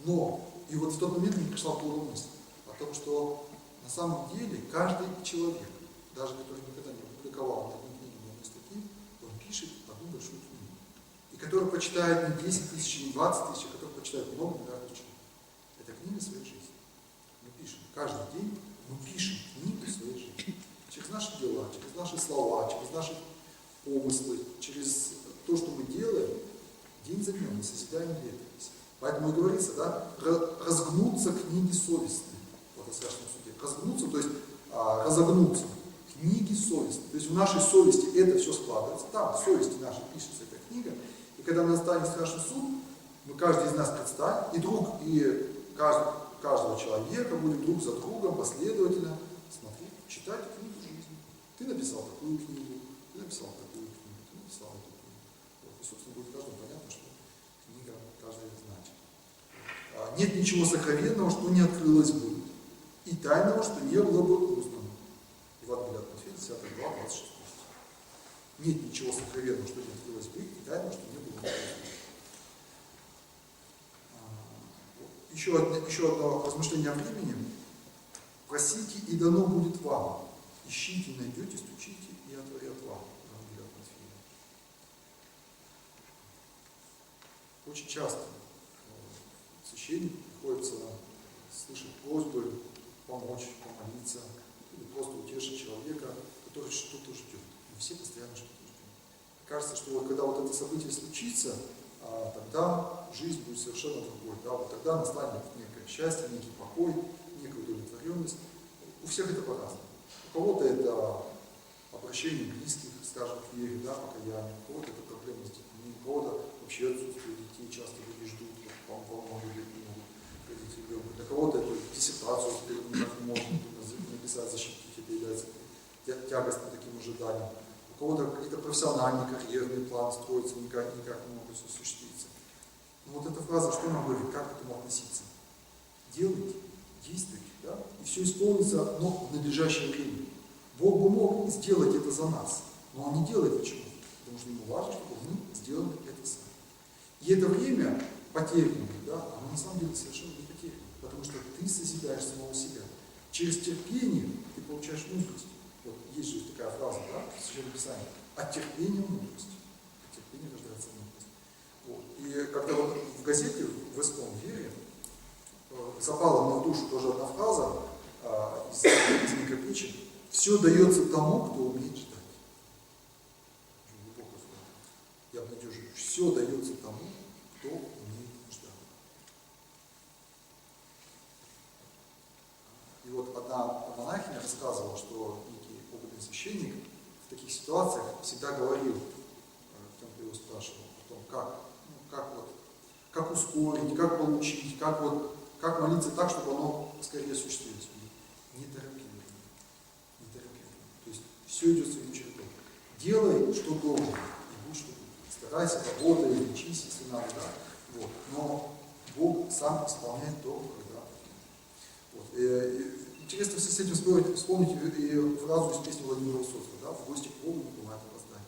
S1: Но, и вот в тот момент мне пришла в голову мысль о том, что на самом деле каждый человек, даже который никогда не опубликовал ни одной книги, ни одной статьи, он пишет одну большую книгу. И который почитает не 10 тысяч, не 20 тысяч, а который почитает много миллиардов человек. Это книга своей жизни. Мы пишем. Каждый день мы пишем книгу своей жизни. Через наши дела, через наши слова, через наши помыслы, через то, что мы делаем, день за днем мы созидаем летопись. Поэтому и говорится, да, разгнутся книги совестные. Вот о страшном суде. Разгнутся, то есть разогнутся. Книги совести. То есть в нашей совести это все складывается. Там в совести нашей пишется эта книга. И когда настанет страшный суд, мы каждый из нас представим, и каждого человека будет друг за другом последовательно смотреть, читать книгу жизни. Ты написал такую книгу, ты написал такую книгу, ты написал эту книгу. Вот. И, собственно, будет каждому понятно, что книга каждая значит. Нет ничего сокровенного, что не открылось бы, и тайного, что не было бы узнано. Евангелие от Матфея, 10 глава, 26. Нет ничего сокровенного, что не открылось бы, и тайного, что не было бы узнано. Еще одно размышление о времени. Просите, и дано будет вам. Ищите, найдете, стучите, и отворят вам. Евангелие от Матфея. Очень часто священнику приходится слышать просьбы помочь, помолиться, или просто утешить человека, который что-то ждет. Мы все постоянно что-то ждем. Кажется, что вот когда вот это событие случится, тогда жизнь будет совершенно другой. Да? Вот тогда настанет некое счастье, некий покой, некая удовлетворенность. У всех это по-разному. У кого-то это обращение близких, скажем, к вере, да, покаянию. У кого-то это проблема с детьми, у кого-то вообще отсутствие детей, часто люди ждут, по-моему, не могут родить ребенка. Для кого-то эту диссертацию никак не можно написать, защитить, это является тягостным таким ожиданием. У кого-то какие-то профессиональные, карьерные планы строятся, никак не могут осуществиться. Но вот эта фраза, что она говорит, как к этому относиться? Делайте, действуйте, да? И все исполнится, но в надлежащее время. Бог бы мог сделать это за нас, но Он не делает ничего, потому что Ему важно, чтобы мы сделали это сами. И это время потерянное, да, оно на самом деле совершенно не потеряно, потому что ты созидаешь самого себя. Через терпение ты получаешь мудрость. Вот есть же такая фраза, да, в Священном Писании. От терпения мудрость. От терпения рождается мудрость. Вот. И когда вот в газете в «Эском вере» запала мне в душу тоже одна фраза из книги притчи: «Все дается тому, кто умеет ждать». Очень глубокая фраза. Я обнадеживаю. Все дается тому, кто умеет ждать. И вот одна монахиня рассказывала, что некий опытный священник в таких ситуациях всегда говорил тем, кто его спрашивал, о том, как ускорить, как получить, как молиться так, чтобы оно скорее осуществилось. Не торопи. То есть все идет своим чередом. Делай, что должен, и будь, что будет. Старайся, работай, лечись, если надо, да. Вот. Но Бог сам исполняет то, когда. Вот. Интересно с этим вспомнить и фразу из песни Владимира Высоцкого, да, «В гости к Богу не бывает опоздания».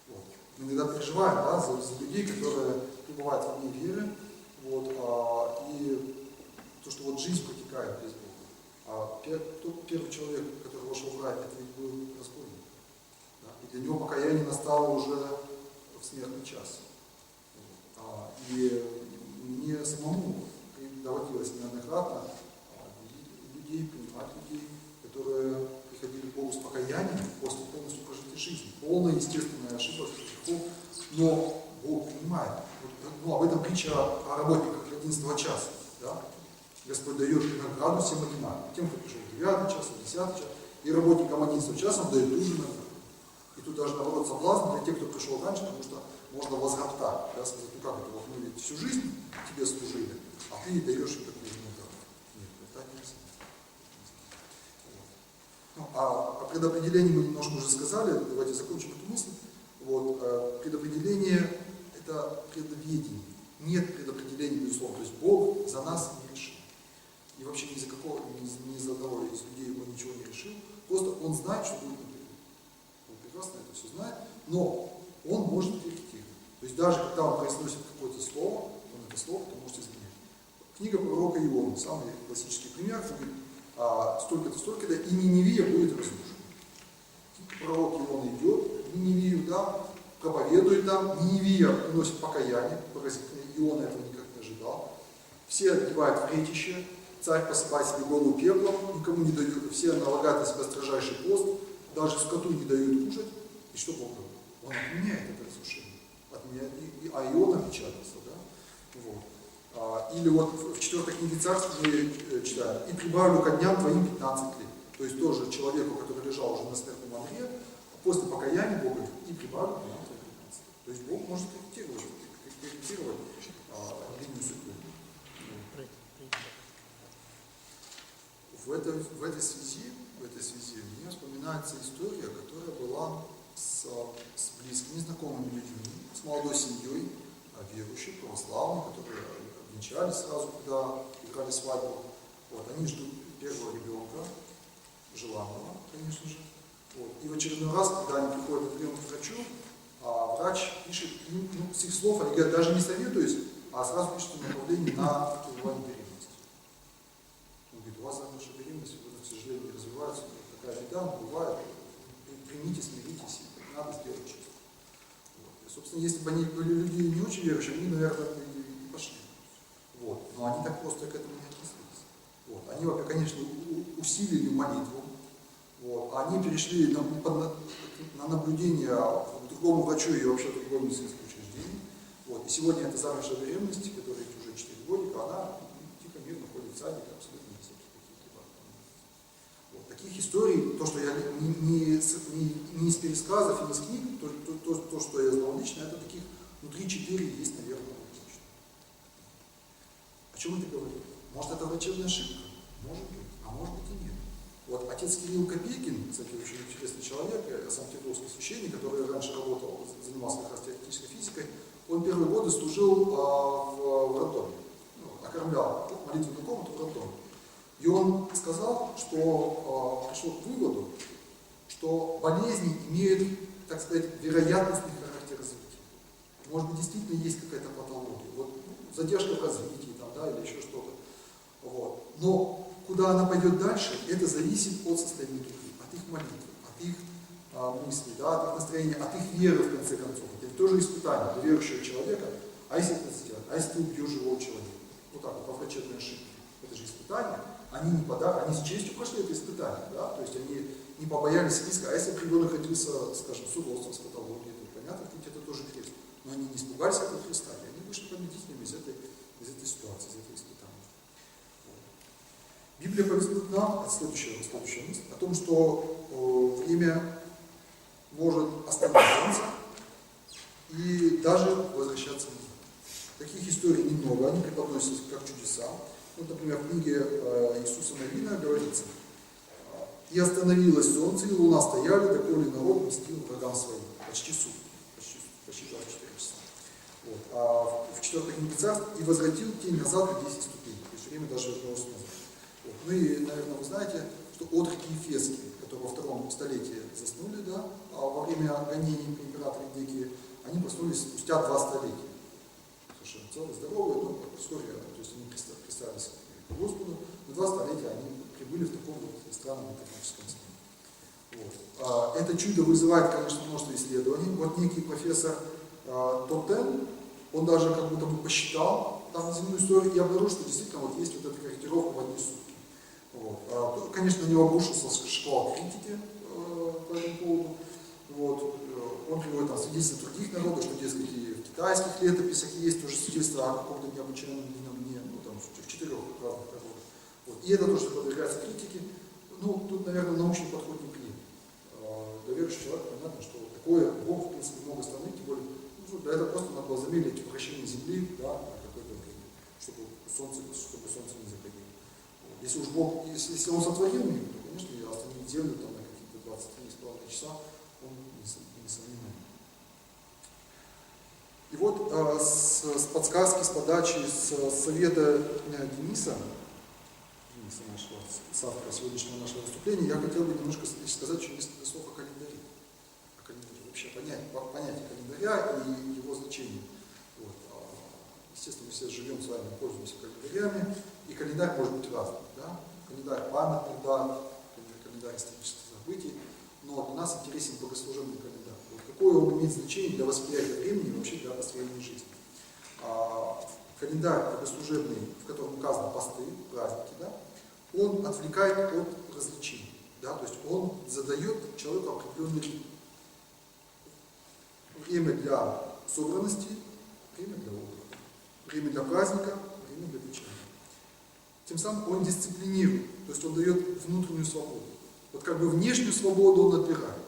S1: Вот. Мы иногда переживаем, да, за людей, которые пребывают в вне веры, вот, и то, что вот жизнь протекает без Бога. Первый человек, который вошел в рай, это ведь был разбойник. Да? И для него покаяние настало уже в смертный час. Вот. И мне самому доводилось неоднократно людей, принимать людей, которые приходили к Богу с покаянием после полностью прожитой жизни. Полная, естественная ошибка, грехов, но Бог принимает. Ну, об этом притча о работниках 11 часа. Да? Господь дает награду всем одинаково. Тем, кто пришел в 9 час, в 10 час, и работникам 11 часа он дает ту же награду. И тут даже наоборот соблазн для тех, кто пришел раньше, потому что можно возроптать, да, сказать, ну как это, вот мы ведь всю жизнь тебе служили, а ты даешь им такую же награду. Нет, это нельзя. Ну, а о предопределении мы немножко уже сказали, давайте закончим эту мысль. Вот, предопределение – это предведение. Нет предопределения, безусловно. То есть Бог за нас не решил. И вообще ни за одного из людей он ничего не решил. Просто он знает, что будет наперед. Он прекрасно это все знает, но он может корректировать. То есть даже когда он произносит какое-то слово, он это слово может изменить. Книга пророка Ионы, самый классический пример, говорит, столько-то, столько-то, и Ниневия будет разрушена. Пророк Иона идет в Ниневию, да, проповедует там, Ниневия приносит покаяние, поразительно, Иона этого никак не ожидал. Все одевают в ретище, царь посыпает себе голову пеплом, никому не дают, все налагают на себя строжайший пост, даже скоту не дают кушать. И что Бог говорит? Он отменяет это разрушение. А Иона печатался, да? Вот. Или вот в 4 книге Царств мы читаем: «И прибавлю ко дням твоим 15 лет». То есть тоже человеку, который лежал уже на смертном одре, после покаяния Бог говорит: «И прибавлю к дням твоим 15 лет». То есть Бог может корректировать линию судьбы. В этой связи мне вспоминается история, которая была с близкими, знакомыми людьми, с молодой семьей, верующих, православных, которые обвенчались сразу, когда играли свадьбу. Вот, они ждут первого ребенка, желанного, конечно же. Вот. И в очередной раз, когда они приходят на прием к врачу, врач пишет, с их слов, они говорят, даже не советуюсь, а сразу пишет направление на прерывание беременности. Он говорит: у вас ваша беременность, к сожалению, не развивается, такая беда, бывает, примите, смиритесь, надо сделать чисто. Вот. И, собственно, если бы они были люди не очень верующие, они, наверное, не пошли. Вот. Но они так просто к этому не отнеслись. Вот. Они, конечно, усилили молитву, вот. Они перешли на наблюдение к другому врачу и вообще к другому медицинскому учреждению. Вот. И сегодня эта замершая беременность, которая уже 4 годика, она тихо, мирно ходит в садик, абсолютно без всяких каких-либо. Вот. Таких историй, то, что я не из пересказов и не из книг, то, что я знал лично, это таких, 3-4 есть, наверное, точно. О чем это говорит? Может, это врачебная ошибка? Может быть, а может быть и нет. Вот отец Кирилл Копейкин, кстати, очень интересный человек, санкт-петербургский священник, который раньше работал, занимался как раз теоретической физикой, он первые годы служил в роддоме, окормлял молитвенную комнату в роддоме. И он сказал, что пришел к выводу, что болезни имеют, так сказать, вероятностный характер развития. Может быть, действительно есть какая-то патология, вот, задержка в развитии там, да, или еще что-то. Вот. Но куда она пойдет дальше, это зависит от состояния души, от их молитвы, от их мыслей, да, от их настроения, от их веры, в конце концов. Это тоже испытание для верующего человека. А если это сделать? А если ты убьешь живого человека? Вот так вот, по врачебной ошибке. Это же испытание. Они не подарок, они с честью прошли это испытание, да, то есть они не побоялись риска. А если бы ребенок родился, скажем, с уродством, с патологией, то понятно, ведь это тоже крест. Но они не испугались этого Христа, и они вышли победителями из этой ситуации, из этого испытания. Библия повествует нам, следующая мысль, о том, что время может останавливаться и даже возвращаться назад. Таких историй немного, они преподносятся как чудеса. Вот, например, в книге Иисуса Навина говорится: «И остановилось солнце, и луна стояли, доколе народ мстил врагам своим». Почти сутки, почти 24 часа. Вот. А в 4 книге Царств: «И возвратил тень назад на 10 ступеней». То есть время даже вернулось назад. Вот. Ну и, наверное, вы знаете, что отроки Ефесские, которые во 2 столетии заснули, да, а во время гонений императора Дикии, они проснулись спустя 2 столетия. Совершенно целые, здоровые, но вскоре, то есть они представились к Господу, на 2 столетия они прибыли в таком вот странном метафорическом сне. Вот. Это чудо вызывает, конечно, множество исследований. Вот некий профессор Тоттен, он даже как будто бы посчитал там земную историю и обнаружил, что действительно вот есть вот эта корректировка в одни сутки. Вот. Конечно, на него обрушился шквал критики по этому поводу. Вот. Он приводит там свидетельства других народов, что, дескать, и в китайских летописях есть тоже свидетельства о каком-то необычайном дне, ну, там, в 4 разных народах. Вот. И это тоже подвергается критике. Ну, тут, наверное, научный подход не принят. Для верующего человека понятно, что такое Бог, в принципе, много страны, тем более, ну, для этого просто надо было замедлить вращение Земли, да, на какое-то время, чтобы солнце не заходило. Вот. Если уж Бог, если он сотворил мир, то, конечно, и остановить Землю там, на какие-то 23,5 часа, он несомненно. И вот с подсказки, с подачи, с совета Дениса нашего соавтора сегодняшнего нашего выступления, я хотел бы немножко сказать еще несколько слов о календаре. О календаре, вообще понятие календаря и его значение. Вот. Естественно, мы все живем с вами, пользуемся календарями, и календарь может быть разным. Да? Календарь памятных дат, календарь исторических событий, но для нас интересен богослужебный календарь. Вот какое он имеет значение для восприятия времени и вообще для построения жизни. Календарь богослужебный, в котором указаны посты, праздники, да, он отвлекает от развлечений. Да, то есть он задает человеку определенное время для собранности, время для отдыха, время для праздника, время для вечера. Тем самым он дисциплинирует, то есть он дает внутреннюю свободу. Вот как бы внешнюю свободу он отбирает.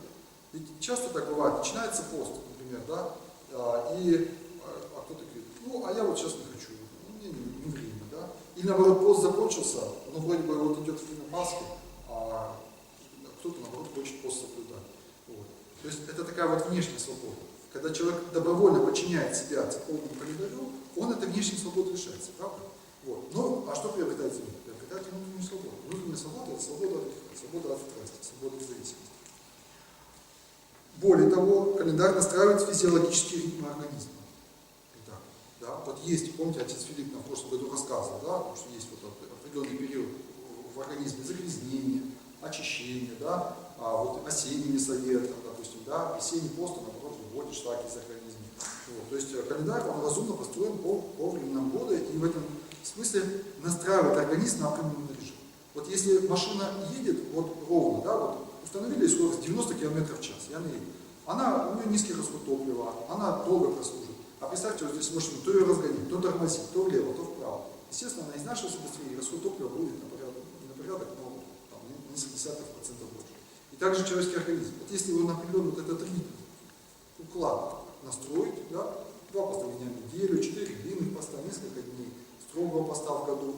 S1: Ведь часто так бывает, начинается пост, например, да, и кто-то говорит: ну, а я вот сейчас не хочу, мне не время, да. Или наоборот, пост закончился, но вроде бы вот идет время Пасхи, а кто-то наоборот хочет пост соблюдать. Вот. То есть это такая вот внешняя свобода. Когда человек добровольно подчиняет себя церковному календарю, он этой внешней свободы лишается, правда? Вот. Ну, а что приобретает земля? Приобретает внутреннюю свободу. Внутренняя свобода — это свобода от греха, свобода от страсти, свобода от зависимости. Более того, календарь настраивает физиологические ритмы организма. Итак, да, вот есть, помните, отец Филипп нам в прошлом году рассказывал, да, что есть вот определенный период в организме загрязнения, очищения, да, вот осенний мясоед, допустим, да, весенний пост, наоборот, выводит шлаки из организма. Вот, то есть календарь, он разумно построен по временам года, и в этом смысле настраивает организм на определенный режим. Вот если машина едет вот ровно, да, вот установили скорость 90 км в час, и она едет. У нее низкий расход топлива, она долго прослужит. А представьте, вот здесь машину то ее разгонит, то тормозит, то влево, то вправо. Естественно, она изнашивается быстрее, и расход топлива будет на порядок, но там, несколько 0,2% больше. И также человеческий организм. Вот если он определен вот этот ритм, уклад настроить, да, 2 поста в неделю, 4 длинных поста, несколько дней, строгого поста в году,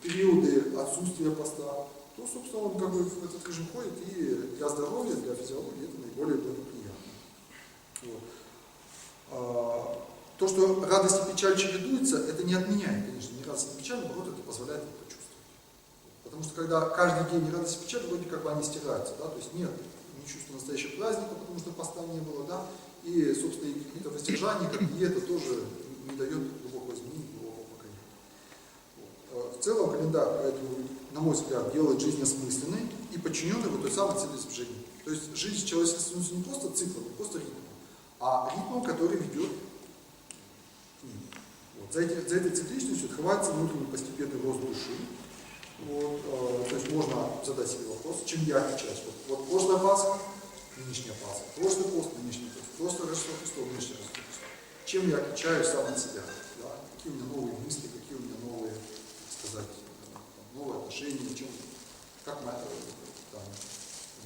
S1: периоды отсутствия поста, то, собственно, он как бы в этот режим ходит, и для здоровья, для физиологии это наиболее благоприятно. Вот. То, что радость и печаль чередуются, это не отменяет, конечно, ни радость, ни печаль, наоборот, это позволяет это почувствовать. Потому что когда каждый день радость и печаль, вроде как бы они стираются, да, то есть нет ни чувства настоящего праздника, потому что поста не было, да, и, собственно, и какие-то воздержания, как диета тоже не дает глубокого изменения, глубокого покаяния. Вот. В целом календарь, поэтому, на мой взгляд, делает жизнь осмысленной и подчиненной вот той самой цели движения. То есть жизнь человеческая становится не просто циклом, не просто ритмом, а ритмом, который ведет к ним. Вот. За этой цикличностью открывается внутренний постепенный рост души. Вот. То есть можно задать себе вопрос, чем я отличаюсь. Вот прошлая Пасха, нынешняя Пасха, прошлый пост, нынешний пост, прошлое Рождество Христово, нынешнее Рождество Христово. Чем я отличаюсь сам от себя? Да? Какие у меня новые мысли, какие у меня новые, так сказать, новые отношения, чем, как там,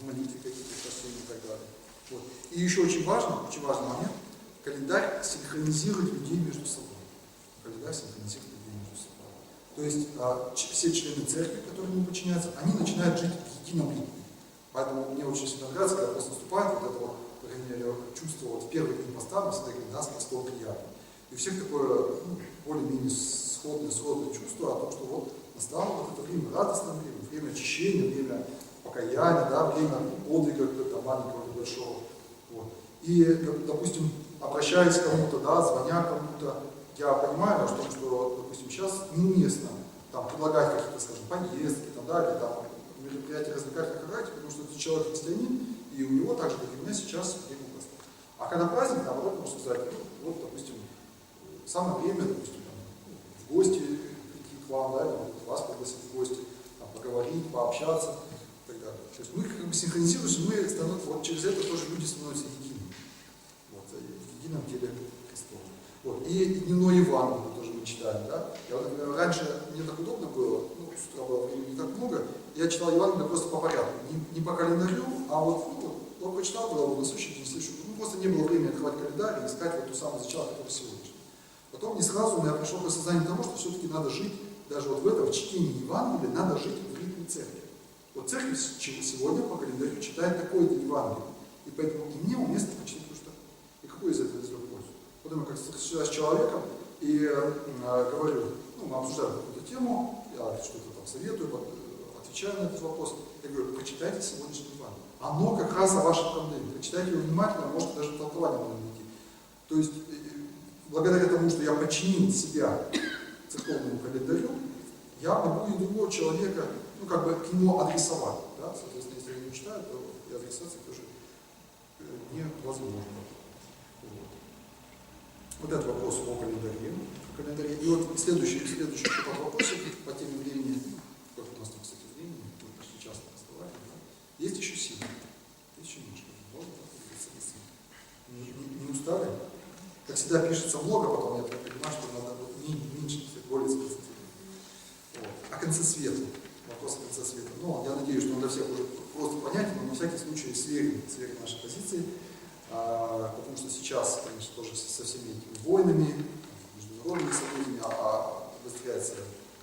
S1: в молитве какие-то спасения и так далее. Вот. И еще очень важный момент, календарь синхронизирует людей между собой. Календарь синхронизирует людей между собой. То есть все члены церкви, которые ему подчиняются, они начинают жить в едином ритме. Поэтому мне очень сильно нравится, когда пост наступает, вот это вот, чувство вот, в первые дни поста, мы всегда говорим, нас постол приятно. И у всех такое более-менее сходное чувство о том, что вот настало вот это время, радостное время очищения, время покаяния, да, время подвига какого-то маленького или большого. Вот. И, допустим, обращаясь к кому-то, да, звоня кому-то, я понимаю, что, допустим, сейчас неуместно там, предлагать какие-то, скажем, поездки, там, да, или там, мероприятия развлекательных характера, потому что это человек христианин, и у него так же, как и у меня, сейчас время поста. А когда праздник, наоборот, можно сказать, ну, вот, допустим, самое время, допустим, там, в гости прийти к вам, да, или вас пригласить в гости, там, поговорить, пообщаться и так далее. То есть мы как бы синхронизируемся, мы становимся, вот через это тоже люди становятся едиными. Вот, в едином теле Христова. Вот. И дневной Евангелие тоже мы читаем, да. Я, вот, например, раньше мне так удобно было, ну, с утра было времени не так много, я читал Евангелие просто по порядку, не по календарю, а вот, он прочитал главу, на следующий день, просто не было времени открывать календарь и искать вот ту самую зачало, которая сегодняшняя. Потом не сразу у меня пришло к осознанию того, что все-таки надо жить, даже вот в этом чтении Евангелия, надо жить в ритме церкви. Вот церковь сегодня по календарю читает такое-то Евангелие, и поэтому и мне уместно почитать то, что. И какой из этого извлек пользу? Потом я как-то с человеком и говорю, ну, мы обсуждаем какую-то тему, я что-то там советую, отвечаю на этот вопрос, я говорю, прочитайте сегодняшний Евангелие. Оно как раз о вашей проблеме. Прочитайте его внимательно, может даже толкование надо найти. То есть, благодаря тому, что я подчинил себя церковному календарю, я могу и другого человека, ну, как бы к нему адресовать. Да? Соответственно, если я не читаю, то и адресация тоже невозможна. Вот этот вопрос о календаре. И вот следующий вопрос по теме времени, как у нас там, кстати, времени, мы почти часто разговариваем, да? Есть еще сила. Есть еще немножко. Не устали? Как всегда пишется много, потом я понимаю, что надо меньше, более специфично. Вот. О конце света. Вопрос о конце света. Но я надеюсь, что он для всех уже просто понятен, но на всякий случай сверим наши позиции. Потому что сейчас, конечно, тоже со всеми этими войнами, международными событиями, возникаются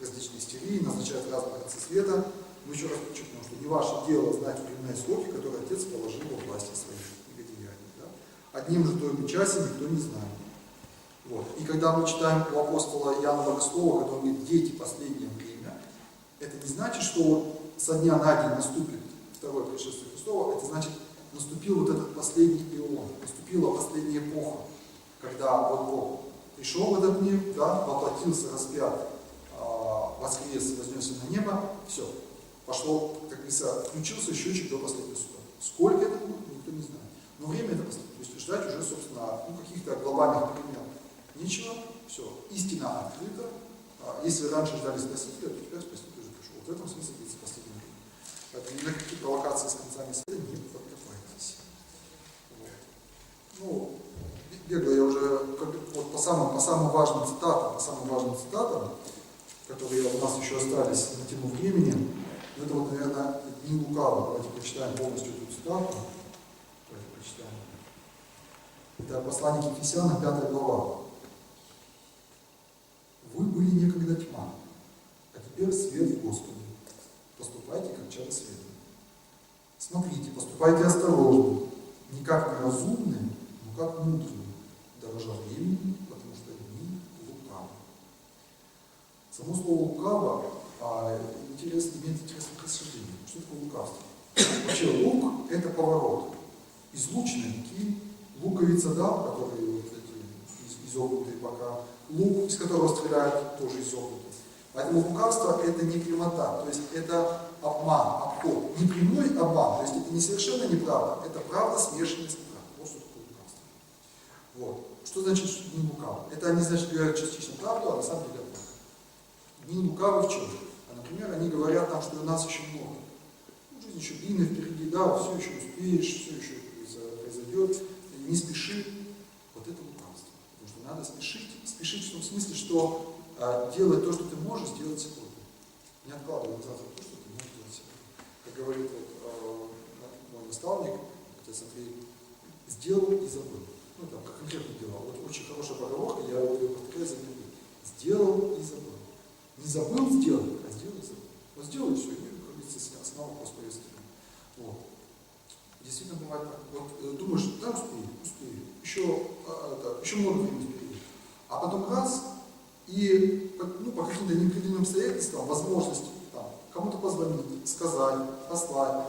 S1: различные истерии, назначают разные концы света. Мы еще раз подчеркнем, что не ваше дело знать временные сроки, которые Отец положил во власти своих негодеяний. Да? Одним же то и часе никто не знает. Вот. И когда мы читаем у апостола Иоанна Богослова, который говорит, дети, последнее время, это не значит, что со дня на день наступит второе пришествие Христова, это значит, наступил вот этот последний ион, наступила последняя эпоха, когда вот Бог пришел в этот мир, да, воплотился, распят, воскрес, вознесся на небо, все, пошло, как говорится, включился счетчик до последнего суда. Сколько это будет, никто не знает. Но время это последнее, то есть ждать уже, собственно, каких-то глобальных перемен. Ничего, все, истина открыта. Если раньше ждали Спасителя, то теперь Спаситель уже пришел. Вот в этом смысле говорится последнее время. Поэтому ни на какие провокации с концами света не подкопаетесь. Вот. Ну, бегло я уже вот по самым важным цитатам, которые у нас еще остались на тему времени, Ну, это вот, наверное, не лукаво. Давайте прочитаем полностью эту цитату. Давайте прочитаем. Это послание к Ефесянам, 5 глава. Вы были некогда тьма, а теперь свет в Господе. Поступайте, как чада света. Смотрите, поступайте осторожно, не как неразумные, но как мудрые, дорожа времени, потому что дни лукавы. Само слово лукаво имеет интересное происхождение. Что такое лукавство? Вообще лук – это поворот. Излученные такие, луковица, да, которые вот эти изогнутые бока, лук, из которого стреляют, тоже изогнутый. Поэтому лукавство – это не прямота, то есть это обман, обход, не прямой обман, то есть это не совершенно неправда, это правда, смешанная с неправдой. Вот что такое лукавство. Вот. Что значит, что не лукаво? Это они, значит, говорят частично правду, а на самом деле обман. Не лукавы в чем? Например, они говорят нам, что у нас еще много. Жизнь еще длинная впереди, да, все еще успеешь, все еще произойдет. Не спеши. Вот это лукавство. Потому что надо спешить. Спешить в том смысле, что делать то, что ты можешь, сделать сегодня. Не откладывай назад то, что ты можешь делать сегодня. Как говорит вот, мой наставник, отец Андрей, сделал и забыл. Ну, там, как конкретно делал. Вот очень хорошая поговорка, я ее повторяю за ним. Сделал и забыл. Не забыл сделать, а сделал и забыл. Вот сделай все, и, как говорится, снова просто истину. Вот. Действительно бывает так. Вот думаешь, да, успею. Еще много времени впереди. А потом раз, и ну, по каким-то неопределенным обстоятельствам, возможность кому-то позвонить, сказать, послать,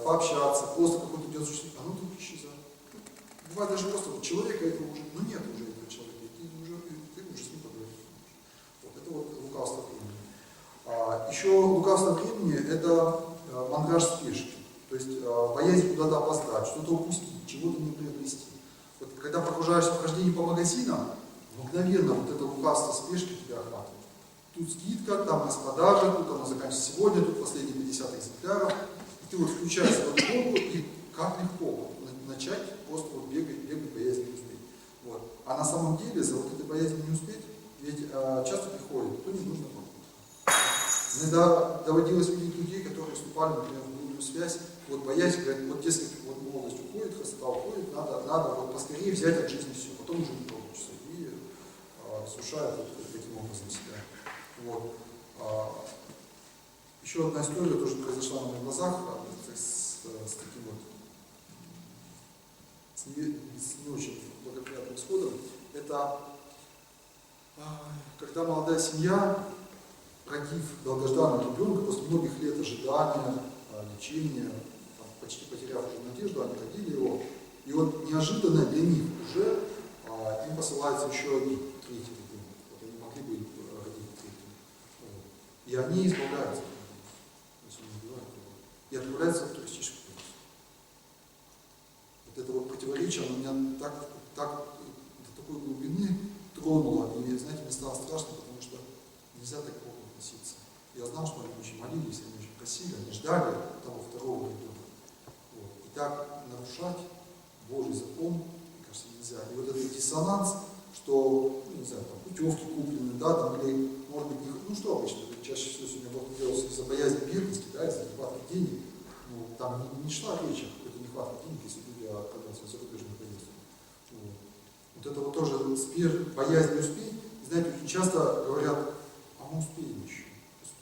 S1: пообщаться, просто какой-то идет существование, оно тут исчезает. Бывает даже просто вот человека этого уже, ну нет уже этого человека, ты уже с ним поговорить не можешь. Вот это вот лукавство времени. Еще лукавство времени – это мандраж спешки, то есть боязнь куда-то опоздать, что-то упустить, чего-то не приобрести. Вот когда погружаешься в хождение по магазинам, мгновенно вот это лукавство спешки тебя охватывает. Тут скидка, там распродажа, тут она заканчивается сегодня, тут последние 50 экземпляров. И ты вот включаешься в эту гонку, и как легко начать просто вот бегать, боязнь не успеть. Вот. А на самом деле за вот этой боязнью не успеть, ведь часто приходит, кто не нужно помнить. Иногда доводилось видеть людей, которые вступали, например, в блудную связь, вот боясь, говорят, вот дескать, вот молодость уходит, красота уходит, надо вот поскорее взять от жизни все, потом уже не получится. И сушают вот таким образом себя. Вот. Еще одна история тоже произошла на моих глазах с таким вот с не очень благоприятным исходом. Это когда молодая семья, родив долгожданного ребенка, после многих лет ожидания, лечения, почти потеряв уже надежду, они родили его, и вот неожиданно для них уже им посылается еще один, третий ребенок. Вот они могли бы родить третий. Вот. И они избавляются от него, если не убивают его, и отправляются в туристическую поездку. Вот это вот противоречие, оно меня так до такой глубины тронуло, и, знаете, мне стало страшно, потому что нельзя так к Богу относиться. Я знал, что они очень молились, они очень просили, они ждали того второго ребенка. Вот. И так нарушать Божий закон, мне кажется, нельзя. И вот этот диссонанс, что, ну, не знаю, там, путевки куплены, да, там, или, может быть, ну, что обычно, чаще всего сегодня аборт делался из-за боязни бедности, да, из-за нехватки денег. Ну, там не шла речь о какой-то нехватке денег, если люди отправляются в зарубежную поездку. Вот это вот тоже боязнь не успеть. И, знаете, очень часто говорят, а мы успеем еще,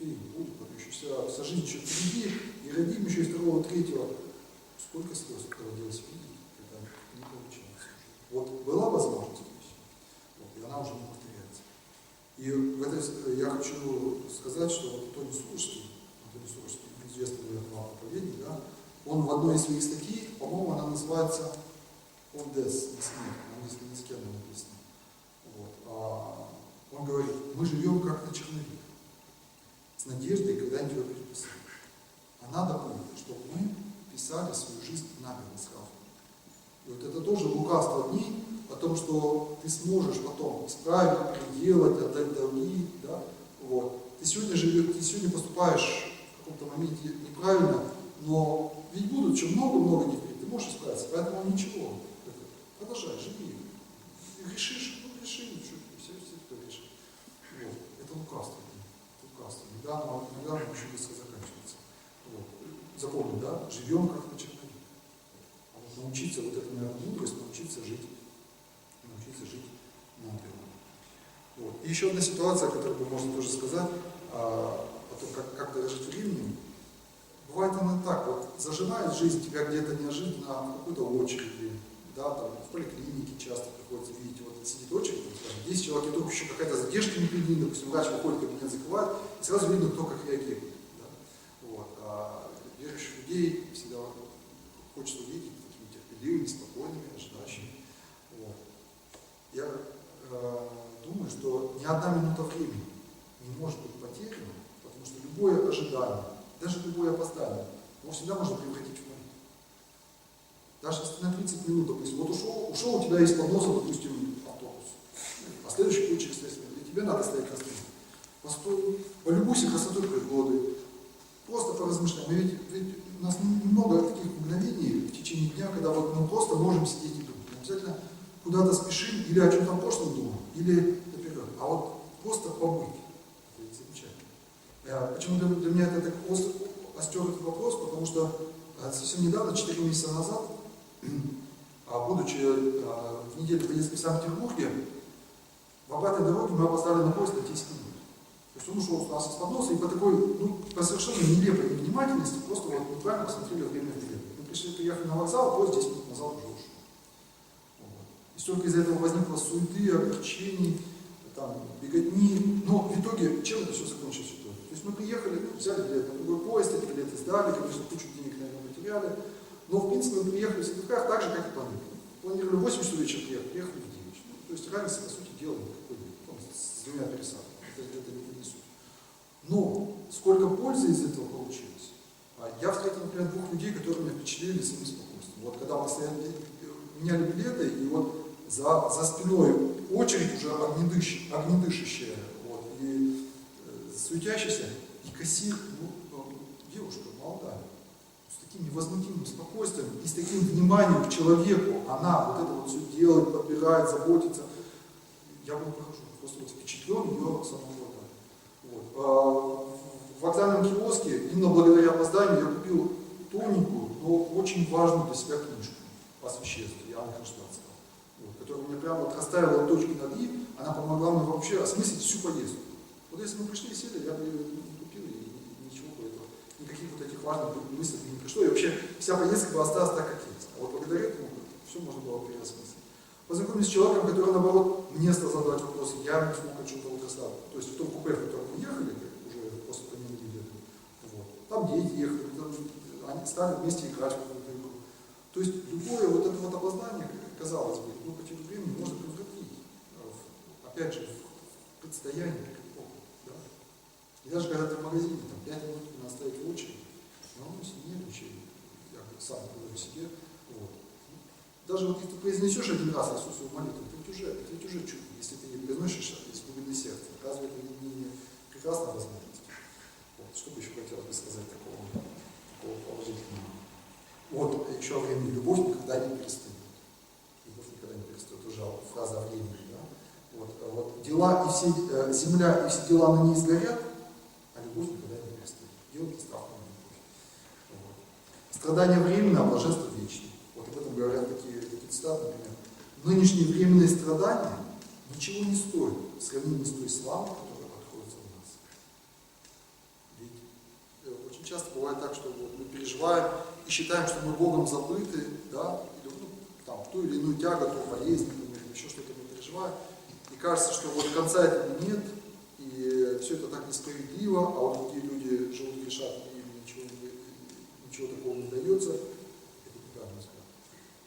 S1: будет, вот еще вся жизнь еще впереди, и родим еще и второго, третьего. Сколько слез доводилось видеть, когда не получилось уже. Вот была возможность, вот, и она уже не повторяется. И в этой я хочу сказать, что вот Тони Сурский, известный, наверное, вам проповедник, да, он в одной из своих статей, по-моему, она называется «On Death», на смерть, на английском языке она написана. Вот. Он говорит, мы живем как на черновик, с надеждой когда-нибудь его переписать. А надо помнить, что мы писали свою жизнь наверно сразу. И вот это тоже лукавство дней о том, что ты сможешь потом исправить, переделать, отдать долги, да? Вот. Ты сегодня поступаешь в каком-то моменте неправильно, но ведь будут еще много-много не вперед, ты можешь исправиться, поэтому ничего. Продолжай, живи. Решишь, реши, все кто решит. Вот. Это лукавство. Иногда оно очень быстро заканчивается. живем как на черновик. Научиться вот эту, наверное, мудрость, научиться жить наперво. Вот. И еще одна ситуация, о которой можно тоже сказать, о том, как дорожить временем. Бывает именно так, вот зажимает жизнь тебя где-то неожиданно в какой-то очереди, да, там, в поликлинике часто приходится видеть, вот сидит очередь, там, скажем, 10 человек, и только еще какая-то задержка не предвидена, допустим, врач выходит, кабинет закрывает, и сразу видно, кто как реагирует. Да. Вот. А верующих людей всегда хочется увидеть такими терпеливыми, спокойными, ожидающими. Вот. Я думаю, что ни одна минута времени не может быть потеряна, потому что любое ожидание, даже любое опоздание, его всегда можно превратить в момент. Даже если на 30 минут, допустим, вот ушел у тебя из-под носа, допустим, автобус, а следующий будет через 6 минут, и тебе надо стоять на стене. Постой, полюбуйся красотой природы, просто поразмышляй. Ведь у нас немного таких мгновений в течение дня, когда вот мы просто можем сидеть и думать. Не обязательно куда-то спешим, или о чем-то прошлом думаем, или наперед. А вот просто побыть. Это замечательно. Почему для меня это так остер этот вопрос? Потому что совсем недавно, 4 месяца назад, будучи в неделю поездки в Санкт-Петербурге, в обратной дороге мы опоздали на поезд на 10 минут. То есть он ушел у нас из-под носа, и по такой, по совершенно нелепой невнимательности, просто вот буквально посмотрели время в билет. Мы приехали на вокзал, поезд 10 минут назад уже ушел. Вот. И столько из-за этого возникло суеты, огорчений, там, беготни. Но в итоге, чем это все закончилось в итоге? То есть мы приехали, взяли билет на другой поезд, эти билеты сдали, конечно, кучу денег, наверное, потеряли. Но, в принципе, мы приехали в Сыктывкар так же, как и планировали. Планировали в 8 часов вечера приехали в 9. То есть разницы, по сути дела, никакой нет. С двумя пересадками. Это не суть. Но сколько пользы из этого получилось? Я встретил, например, 2 людей, которые меня впечатлили своим спокойствием. Вот когда мы меняли билеты, и вот за спиной очередь уже огнедышащая, вот, и суетящаяся, и кассир, девушка молодая, с таким невозмутимым спокойствием и с таким вниманием к человеку, она вот это вот все делает, подбирает, заботится. Я был прохожу, просто вот впечатлен ее самообладанием. Вот. В вокзальном киоске, именно благодаря опозданию, я купил тоненькую, но очень важную для себя книжку по священству Иоанна Кронштадтского, вот, которая мне прямо вот расставила точки над «и», она помогла мне вообще осмыслить всю поездку. Вот если мы пришли и сели, я бы ее не купил, и ничего по этому, никаких вот этих важных мыслей не пришло, и вообще вся поездка бы осталась так, как есть. А вот благодаря этому все можно было переосмыслить. Познакомились с человеком, который, наоборот, мне стал задавать вопросы, я не смог о чем-то вот рассказать. То есть в том купе, в котором мы ехали, уже после отмены билета, вот, там дети ехали, там, они стали вместе играть в какую-то игру. То есть любое вот это вот опоздание, казалось бы, по типу времени можно превратить, опять же, в предстояние, как эпоху. Да? И даже когда ты в магазине, там, 5 минут надо стоять в очереди, не нервничай, я сам говорю себе, вот. Даже вот если ты произнесешь один раз Иисусову молитву, это ведь уже чудо, если ты ее произносишь из глубины сердца. Разве это не прекрасная возможность? Вот. Что бы еще хотелось бы сказать такого положительного? Вот еще о времени. Любовь никогда не перестает. Любовь никогда не перестает. Уже фраза о времени. Да? Вот дела и все, земля и все дела на ней сгорят, а любовь никогда не перестает. Делайте ставку на любовь. Вот. Страдания временные, а блаженство вечное. Вот об этом говорят такие цитаты, например. Нынешние временные страдания ничего не стоят в сравнении с той славой, которая откроется в нас. Ведь очень часто бывает так, что мы переживаем и считаем, что мы Богом забыты, да, или там, ту или иную тяготу, болезнь, или еще что-то мы переживаем, и кажется, что вот конца этого нет, и все это так несправедливо, а вот другие люди живут, грешат, и им ничего такого не дается.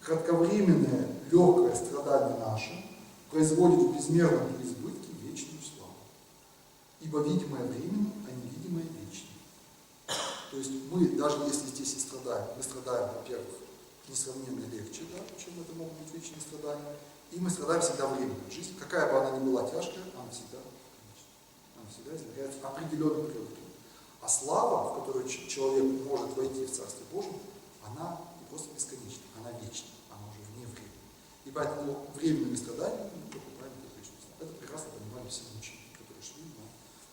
S1: Кратковременное, легкое страдание наше производит в безмерном преизбытке вечную славу. Ибо видимое временно, а невидимое вечно. То есть мы, даже если здесь и страдаем, мы страдаем, во-первых, несравненно легче, да, чем это могут быть вечные страдания, и мы страдаем всегда временно. Жизнь, какая бы она ни была тяжкая, она всегда измеряется определенным периодом. А слава, в которую человек может войти в Царствие Божие, она не просто бесконечна, она вечна. И поэтому временными страданиями мы только правильно это прекрасно понимали все мучения, которые шли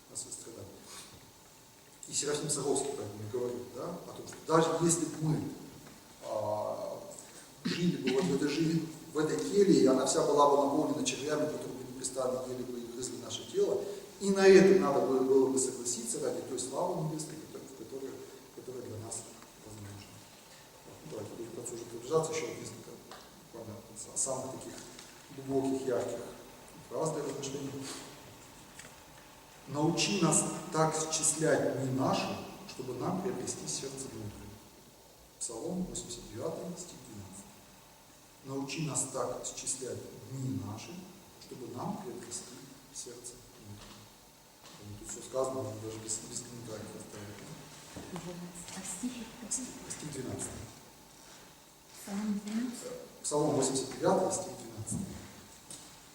S1: на свои страдания. И Серафим Саровский поэтому говорит, да, о том, что даже если бы мы жили бы вот в этой келье, и она вся была бы наполнена червями, которые бы непрестанно ели бы и грызли наше тело, и на это надо было бы согласиться ради той славы небесной, которая для нас возможна. Давайте будем к концу уже приближаться, еще несколько самых таких глубоких, ярких фраз для размышлений. Научи нас так счислять дни наши, чтобы нам приобрести сердце внутреннее. Псалом 89, стих 12. Научи нас так счислять дни наши, чтобы нам приобрести сердце внутреннее. Тут все сказано, можно даже без комментариев оставить. Стих 12. Псалом 89, стих 12.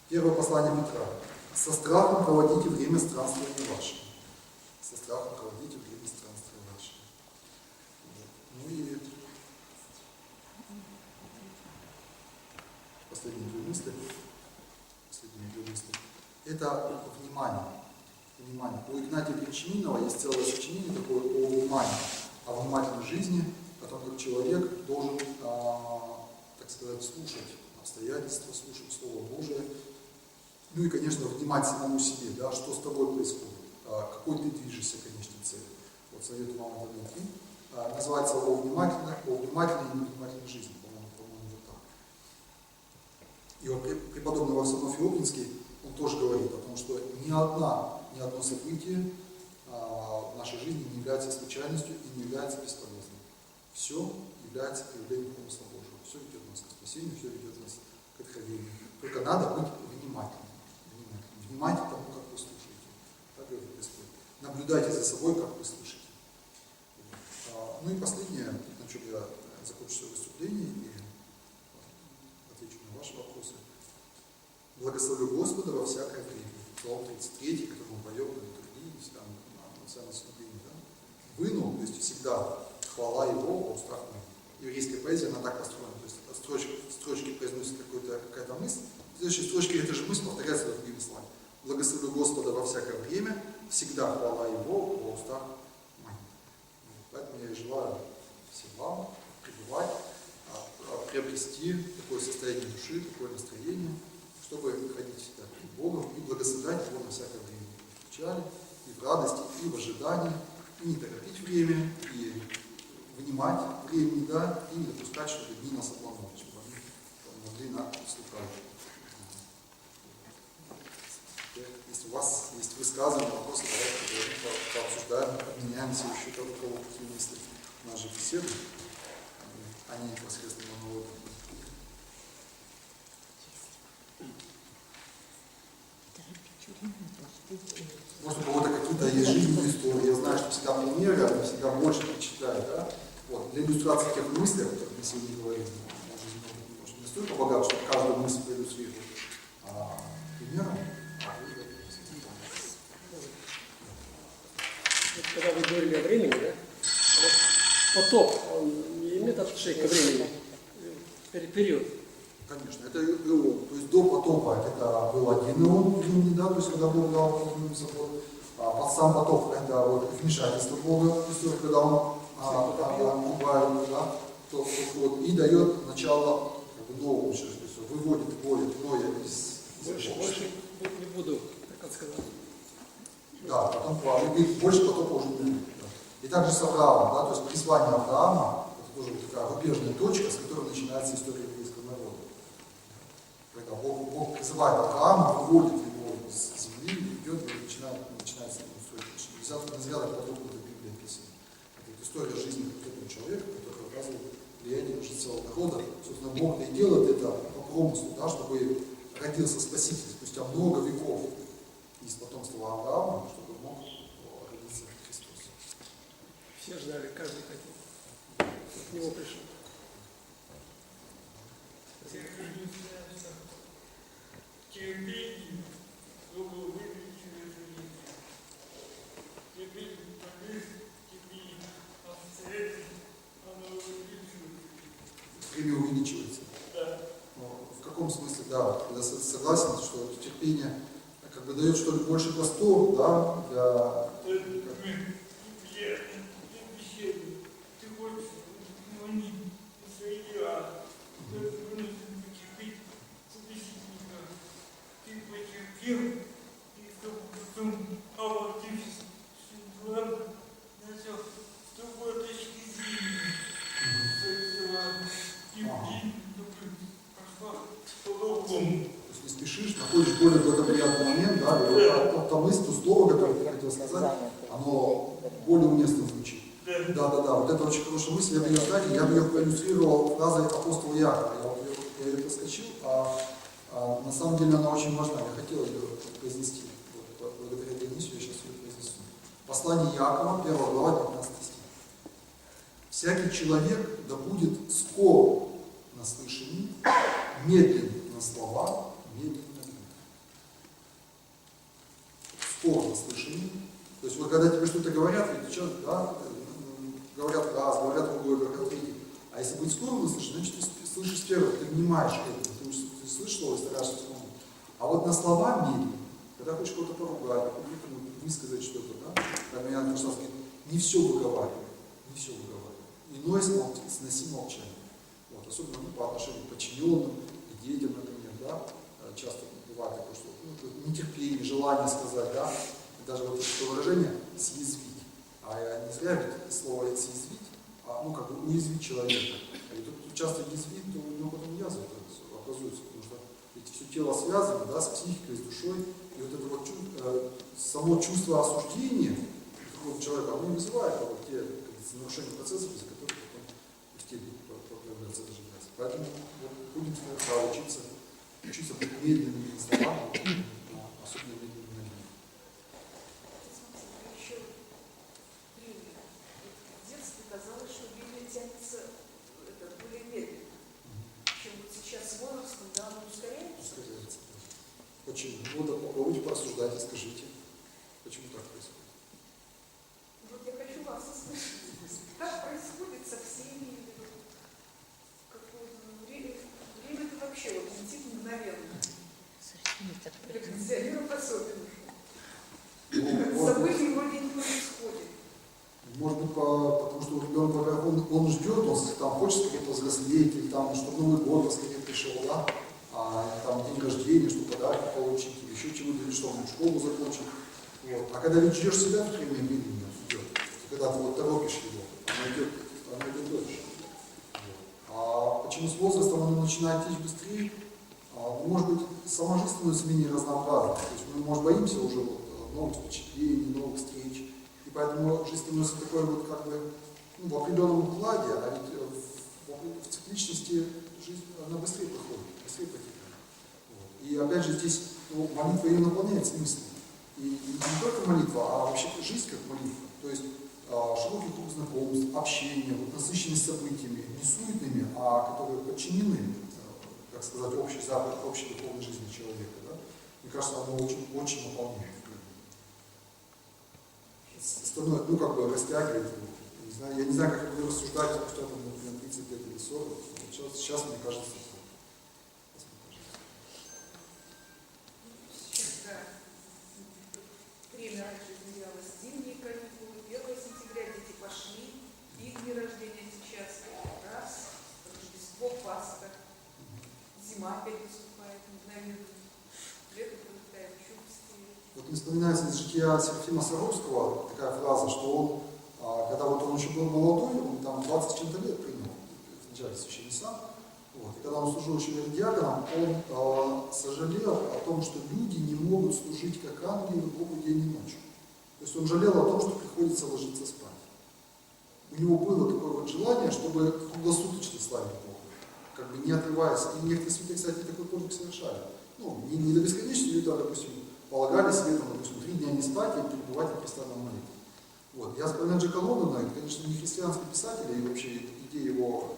S1: Первое послание Петра. Со страхом проводите время странствования вашего. Со страхом проводите время странствия вашего. Ну и последние две мысли. Это внимание. Внимание. У Игнатия Кричининова есть целое сочинение такое о внимании, о внимательной жизни, о том, как человек должен, так сказать, слушать обстоятельства, слушать Слово Божие. Ну и, конечно, внимать самому себе, да, что с тобой происходит, какой ты движешься, конечно, цели. Вот советую вам это найти. Называется о внимательной и невнимательной жизни, по-моему, вот так. И вот преподобный Варсонофий Обнинский, он тоже говорит о том, что ни одно событие в нашей жизни не является случайностью и не является бесполезным. Все является проявлением помысла Божьего. Все ведет нас к спасению, все ведет нас к откровению. Только надо быть внимательным. Внимайте тому, как вы слушаете. Так говорит Господь. Наблюдайте за собой, как вы слышите. Ну и последнее, на чем я закончу свое выступление и отвечу на ваши вопросы. Благословлю Господа во всякое время. Псалом 33, который мы поем на литургии, на самом служении. Да? Вынул, то есть всегда хвала Его во устах моих. Еврейская поэзия, она так построена. То есть от строчки произносит какая-то мысль, в следующей строчке эта же мысль повторяется другими словами. Благословлю Господа во всякое время, всегда хвала Его во устах моих. Поэтому я и желаю всем вам пребывать, приобрести такое состояние души, такое настроение, чтобы ходить всегда перед Богом и благословлять Его на всякое время. В печали, и в радости, и в ожидании, и не торопить время, и внимать времени, да, и не допускать, чтобы дни нас обманули, чтобы они могли нас слухать. Если у вас есть высказывания, вопросы, давайте пообсуждаем, обменяемся еще у кого какие мысли. У нас же беседы, а не непосредственно монологи. Может, у кого-то какие-то есть жизненные истории. Я знаю, что всегда примеры, они всегда больше впечатляют. Да? Вот. Для иллюстрации тех мыслей, о которых мы сегодня говорим, может, не столько богат, что каждую мысль проиллюстрировать примером.
S2: Когда вы говорили о времени, да? Потоп, он не имеет отношения ко времени, период.
S1: Конечно, это ион. То есть до потопа это был один ион времени, да, то есть когда Бог дал собой. Под сам потоп это вот вмешательство Бога, то есть когда он убавил, да, то, вот, и дает начало новому миру, то есть выводит Ноя из
S2: Больше не буду, как он сказал.
S1: Да, потом больше потопа уже не будет. И также с Авраамом, да, то есть призвание Авраама, это тоже вот такая рубежная точка, с которой начинается история еврейского народа. Когда Бог призывает Авраама, выводит его из земли, идет и начинает с ним строить. Не зря так подробно в Библии описано. Это история жизни конкретного человека, который оказывает влияние на жизнь целого народа. Собственно, Бог и делает это по промыслу, да, чтобы родился Спаситель спустя много веков из потомства Авраама, чтобы мог родиться Христос.
S2: Все ждали, каждый хотел. К нему пришел.
S3: Терпение, чтобы вылечили жизнь. Терпение, терпение, обстоятельства, оно увеличивается.
S1: Время увеличивается.
S3: Да.
S1: В каком смысле, да, я согласен, что терпение как бы дает что ли больше простор, да, для...
S3: мир, и чтобы потом обратившись сюда, начал с другой точки зрения. И пошла по-другому.
S1: То есть не спешишь, находишь более благоприятный момент, да, и вот та мысль, то слово, которое ты хотел сказать, оно более уместно звучит. Да, вот это очень хорошая мысль, я бы ее проиллюстрировал фразой апостола Якова. Я ее проскочил, на самом деле она очень важна, я хотел ее произнести. Вот, благодаря Денису я сейчас ее произнесу. Послание Якова, 1 глава, 19 стих. «Всякий человек да будет скор на слышании, медлен на слова, медлен на гнев». Скор на слышании. То есть вот когда тебе что-то говорят, ведь сейчас, да, говорят раз, говорят другой, говорят третий. А если быть скорым на слышании, значит ты слышишь первое, ты внимаешь это, ты слышишь слово и стараешься вспомнить. А вот на слова медленно, когда хочешь кого-то поругать, высказать что-то, да, как меня прошлый раз говорит, не все выговаривай, не все выговаривай. Иное сноси молчание. Вот, особенно по отношению к подчиненным, к детям, например, да, часто бывает такое, что нетерпение, желание сказать, да, и даже вот это выражение съязвить. А я не зря ведь слово съязвить, как бы уязвить человека. И тут часто язвит, то у него потом язва образуется, потому что ведь все тело связано, да, с психикой, с душой, и вот это вот само чувство осуждения другого человека, оно вызывает вот те нарушения процессов, из-за которых потом в теле появляется ожидание. Поэтому вот, будем учиться быть медленными словами, особенно медленными на гнев.
S4: Еще время. В детстве казалось, что время тянется более медленно, чем вот сейчас с возрастом, да, оно ускоряется.
S1: Ускоряется. Почему? Вот попробуйте порассуждать и скажите, почему так происходит.
S4: Вот я хочу вас услышать. Как происходит со всеми, время-то вообще вот летит мгновенно. Пенсионеров особенно. Событий вроде не происходит.
S1: Может быть, потому что у ребенка он ждет, он там хочет как-то взрослеть, или там, чтобы Новый год поскорее пришел, да, там день рождения, чтобы подарки получить, или еще чего-то, или что он школу закончит. Вот. А когда ведь ждешь себя, то время медленно идет. Когда ты вот торопишь его, оно идет дольше. Вот. А почему с возрастом оно начинает течь быстрее? Может быть, сама жизнь становится менее разнообразной. То есть мы, может, боимся уже новых впечатлений, новых встреч. И поэтому жизнь становится такой вот как бы в определенном укладе, а ведь в цикличности жизнь она быстрее проходит, быстрее протекает. Вот. И опять же здесь молитва ее наполняет смыслом. И не только молитва, а вообще жизнь как молитва. То есть широкий круг знакомств, общение, вот, насыщенность событиями, не суетными, а которые подчинены, как сказать, общей заповеди, общей духовной жизни человека. Да? Мне кажется, оно очень, очень наполняет. Становится, как бы растягивает его. Я не знаю, как я буду рассуждать, что там, например, 30 лет или 40. Сейчас мне кажется,
S4: Сейчас, да, время раньше измерялось, зимние каникулы, 1 сентября дети пошли, их дни рождения сейчас, раз, Рождество, Пасха, зима опять наступает мгновенно, лето пролетает еще быстрее.
S1: Вот мне вспоминается из жития Серафима Саровского такая фраза, что он, когда вот он еще был молодой, он там 20 с чем-то лет принял, в начале священный сан, вот, и когда он служил еще диаконом, он сожалел о том, что люди не могут служить как ангелы Богу день и ночь. То есть он жалел о том, что приходится ложиться спать. У него было такое вот желание, чтобы круглосуточно славить Бога, как бы не отрываясь. И некоторые святые, кстати, такой подвиг совершали. Не до бесконечности, люди, допустим, полагали себе, допустим, 3 дня не спать и пребывать в непрестанном молитве. Вот. Я вспоминаю Джека Лондона, это, конечно, не христианский писатель, и вообще идея его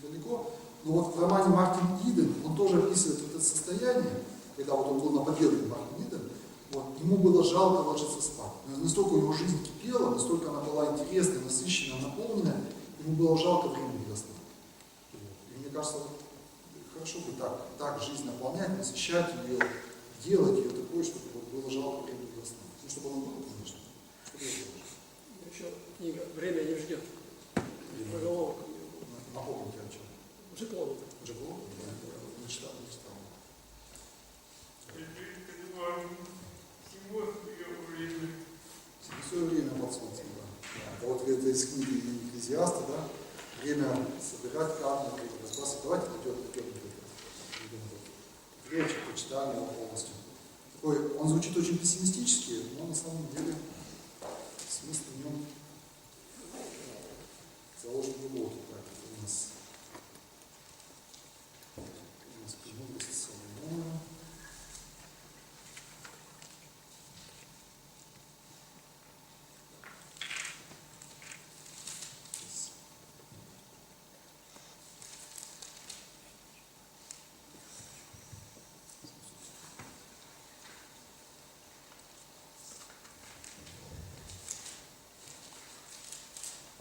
S1: далеко. Но вот в романе Мартин Иден он тоже описывает вот это состояние, когда вот он был на подъезде Мартин Иден, вот, ему было жалко ложиться спать. Настолько у него жизнь кипела, настолько она была интересная, насыщенная, наполненная, ему было жалко времени до сна. И мне кажется, хорошо бы так жизнь наполнять, насыщать ее, делать ее такой, чтобы было жалко времени до сна. Ну, чтобы оно было, конечно.
S2: Еще книга «Время не ждет». Заголовок.
S1: Напомните о чем.
S2: Уже помню.
S1: Уже было? Не читал. из книги Экклезиаста, да, время собирать камни, время разбрасывать. Давайте дойдем речь, прочитаем его полностью. Такой, он звучит очень пессимистически, но на самом деле смысл в нем заложен глубокий. Так, это у нас «Премудрость Соломона».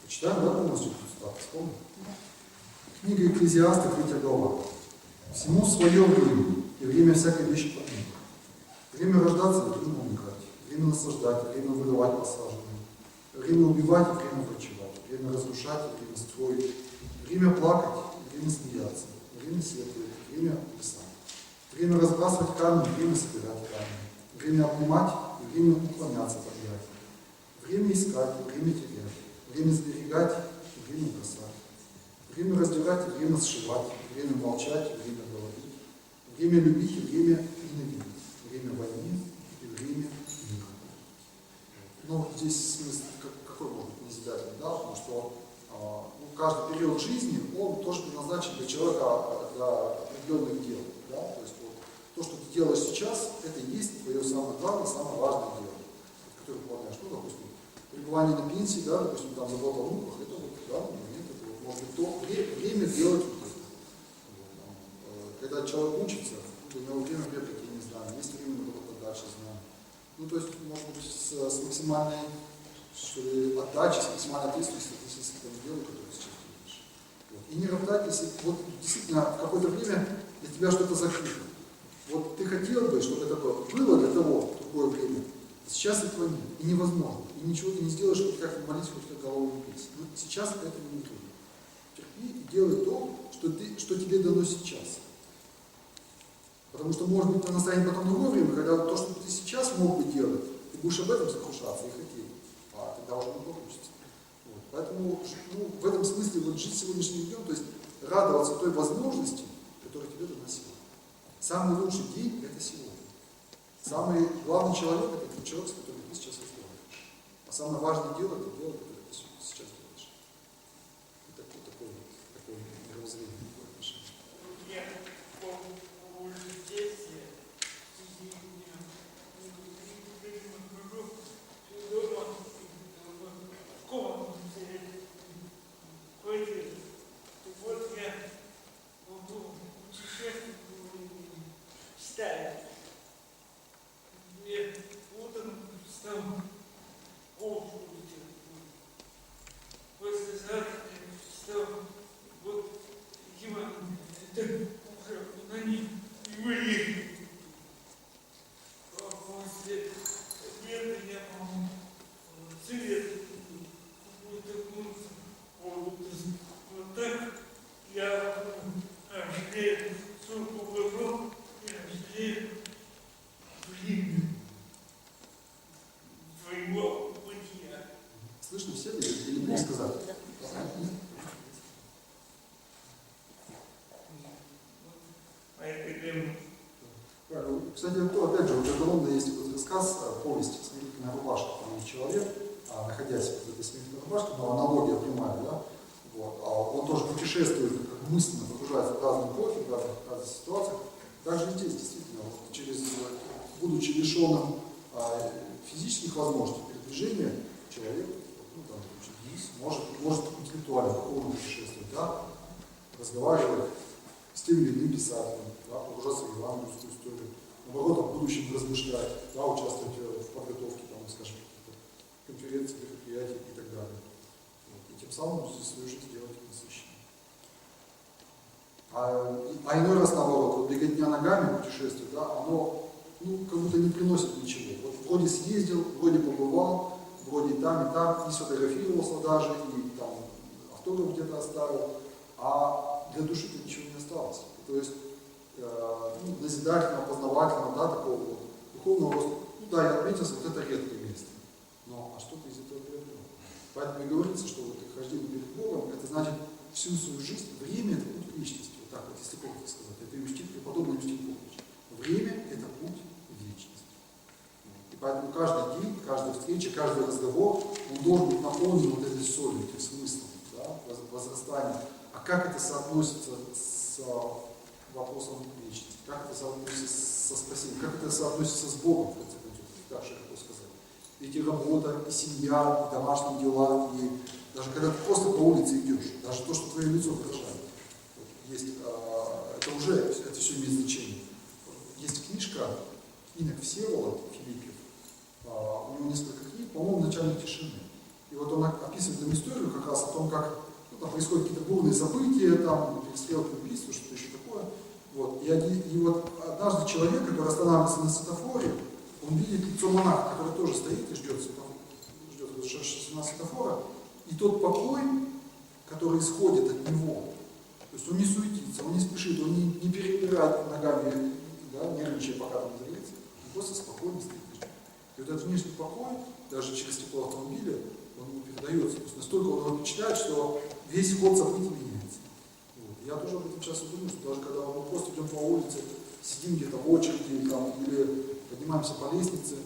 S1: Читаем, да, полностью Христа, вспомним? Книга Экклезиаста, 3 глава. Всему свое время, и время всякой вещи по нему. Время рождаться, и время умирать. Время наслаждать, время вырывать посаженное. Время убивать, и время врачевать. Время разрушать, и время строить. Время плакать, и время смеяться. Время сетовать, и время писать. Время разбрасывать камни, и время собирать камни. Время обнимать, и время уклоняться от объятий. Время искать, и время терять. Время сберегать, и время бросать. Время раздевать, и время сшивать. Время молчать, и время говорить. Время любить, и время ненавидеть. Время войны, и время мира. Ну, здесь смысл какой может быть назидательный, да? Потому что каждый период жизни, он тоже предназначен для человека, для определенных дел. Да? То есть вот, то, что ты делаешь сейчас, это и есть твое самое главное, самое важное дело, которое выполняешь. Ну, допустим, пребывание на пенсии, да, допустим, там забота о внуках, это вот, да, момент, это вот, может быть, то время делать вот это. Вот, когда человек учится, у него время бегать, я не знаю, есть время на кого-то дальше знаю. Ну, то есть, может быть, с максимальной, что ли, отдачей, с максимальной ответственностью относиться к тому делу, которое сейчас делаешь. Вот. И не роптать, если вот действительно в какое-то время для тебя что-то закрыто. Вот ты хотел бы, чтобы это было для того, такое время. Сейчас этого нет, и невозможно. И ничего ты не сделаешь, хоть как молись, хоть как голову не бейся. Но сейчас этого не трудно. Терпи и делай то, что тебе дано сейчас. Потому что, может быть, настанет потом другое время, когда то, что ты сейчас мог бы делать, ты будешь об этом сокрушаться и хотеть. А тогда уже не получится. Вот. Поэтому в этом смысле вот жить сегодняшним днем, то есть радоваться той возможности, которая тебе дана сегодня. Самый лучший день – это сегодня. Самый главный человек – это тот человек, с которым ты сейчас разговариваешь. А самое важное дело – это дело, которое ты сейчас делаешь. Это такое мировоззрение, такое отношение.
S3: Я уже здесь, вот я буду путешествовать в стае. Я утром встал, после завтрака встал, вот Иван, это уже они и выехали. После обеда я, по-моему, цвет вот так я жалею сумку вложу, я жалею время твоего бытия.
S1: Слышно все или мне сказать? Кстати, опять же, у Джагалонда есть вот рассказ, повесть «Смирительная рубашка». Там есть человек, находясь в этой смирительной рубашке, но аналогия прямая, да? Вот. Он тоже путешествует, как мысленно погружается в разные эпохи, в разных ситуациях. Также и здесь, действительно, вот, будучи лишенным физических возможностей передвижения, человек может интеллектуально, духовно путешествовать, да? Разговаривать с тем или иным писателем, да? Погружаться в евангельскую историю, наоборот, о будущем размышлять, да? Участвовать в подготовке, там, скажем, конференций, мероприятий и так далее. Вот. И тем самым свою жизнь делать насыщенной. А иной раз, наоборот, вот беготня ногами, путешествие, да, оно как будто не приносит ничего. Вот вроде съездил, вроде побывал, вроде и там, и сфотографировался даже, и там автограф где-то оставил, а для души-то ничего не осталось. То есть назидательного, познавательного, да, такого вот духовного роста. Ну да, я отметился, вот это редкое место. Но а что ты из этого приобрел? Поэтому и говорится, что вот их рождение перед Богом, это значит всю свою жизнь, время это путь к вечности. Вот так вот, если коротко сказать. Это Юстин, преподобный Юстин Попович. Время это путь в вечность. И поэтому каждый день, каждая встреча, каждый разговор, он должен быть наполнен вот этой солью, этим смыслом, да, возрастания. А как это соотносится с вопросом вечности? Как это соотносится со спасением? Как это соотносится с Богом, в конце концов? Так же, как сказать. Ведь и работа, и семья, и домашние дела, и даже когда ты просто по улице идешь, даже то, что твое лицо выражает, есть, это уже, это все имеет значение. Есть книжка «Инок Всеволод» Филиппьев, у него несколько книг, по-моему, «Начальник тишины». И вот он описывает там историю как раз о том, как там происходят какие-то бурные события, там, перестрелки, убийства, что-то еще такое. Вот. И вот однажды человек, который останавливается на светофоре, он видит лицо монаха, который тоже стоит и ждет на светофора, и тот покой, который исходит от него, то есть он не суетится, он не спешит, он не перебирает ногами, да, нервничая, пока там зрится, он просто спокойно стоит и ждет. И вот этот внешний покой, даже через стекло автомобиля, он ему передается. То есть настолько он его впечатляет, что весь ход событий меняется. Вот. Я тоже об этом часто думаю, что даже когда мы просто идем по улице, сидим где-то в очереди там, или поднимаемся по лестнице,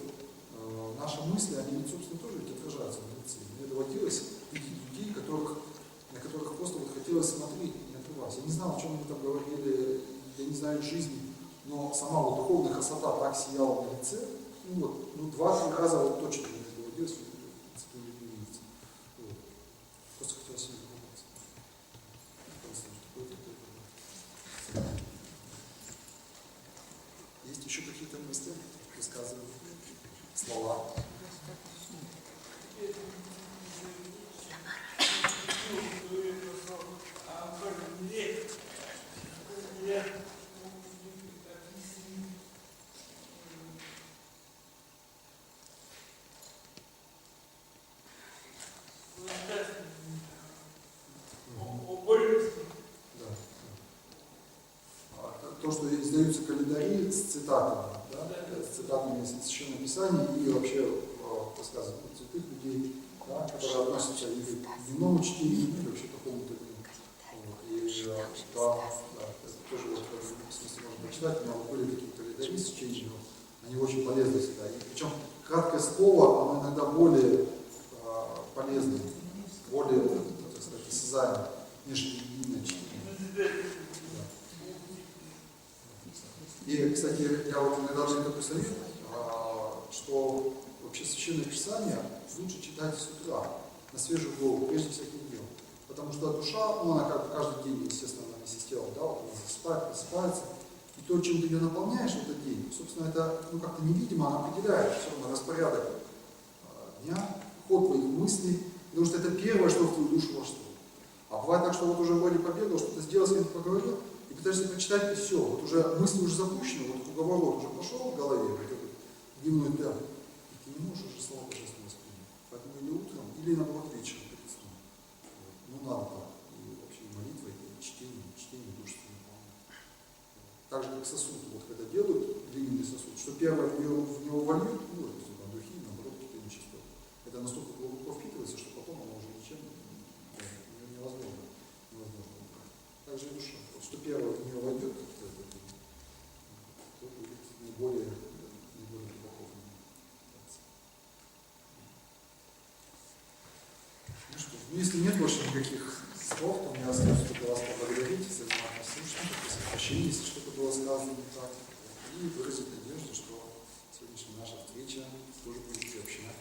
S1: наши мысли, они, собственно, тоже ведь отражаются в лице. Мне доводилось видеть людей, на которых просто вот хотелось смотреть, не отрываться. Я не знал, о чем они там говорили, я не знаю их жизни, но сама вот духовная красота так сияла на лице. Ну вот, 2-3 раза вот точно мне доводилось видеться. Вот. Просто хотелось себе улыбаться. Есть еще какие-то мысли, высказывания, слова? То, что издаются календари с цитатами, да? С цитатами из Священного Писания и вообще рассказывают о святых людей, да, которые относятся или к дневному чтению, или вообще к какому-то дню. И да, это тоже вот, в смысле можно прочитать, у меня были такие календари с чтением, они очень полезны всегда. И причем краткое слово, оно иногда более полезно, более, так сказать, осязаемо, нежели длинное чтение. И, кстати, я вот иногда даю такой совет, что вообще Священное Писание лучше читать с утра, на свежую голову, прежде всяких дел. Потому что душа, ну, она как бы каждый день, естественно, она вместе с телом, да, вот она засыпает, просыпается. И то, чем ты ее наполняешь в этот день, собственно, это, ну, как-то невидимо, она определяет все равно распорядок дня, ход твоих мыслей, потому что это первое, что в твою душу вошло. А бывает так, что вот уже вроде побегал, что-то сделал, с кем-то поговорил, и пытаешься прочитать, и все, вот уже мысли уже запущены, вот круговорот уже пошел в голове, вот этот дневной темп, и ты не можешь уже слова божественного воспринять. Поэтому или утром, или наоборот вечером перед сном. Вот. Ну надо так, и вообще и молитва, и чтение души наполнять. Так же, как сосуд, вот когда делают глиняный сосуд, что первое в него вольют, ну, допустим, там духи, наоборот, какие-то нечистоты. Это настолько глубоко впитывается, что потом оно уже ничем невозможно. Так же и душа. Вот что первое в нее войдет, то будет наиболее глубоко. Ну что, если нет больше никаких слов, то мне остается только вас поблагодарить за внимание слушания, попросить прощения, если что-то было сказано не так, и выразить надежду, что сегодняшняя наша встреча тоже будет приобщена.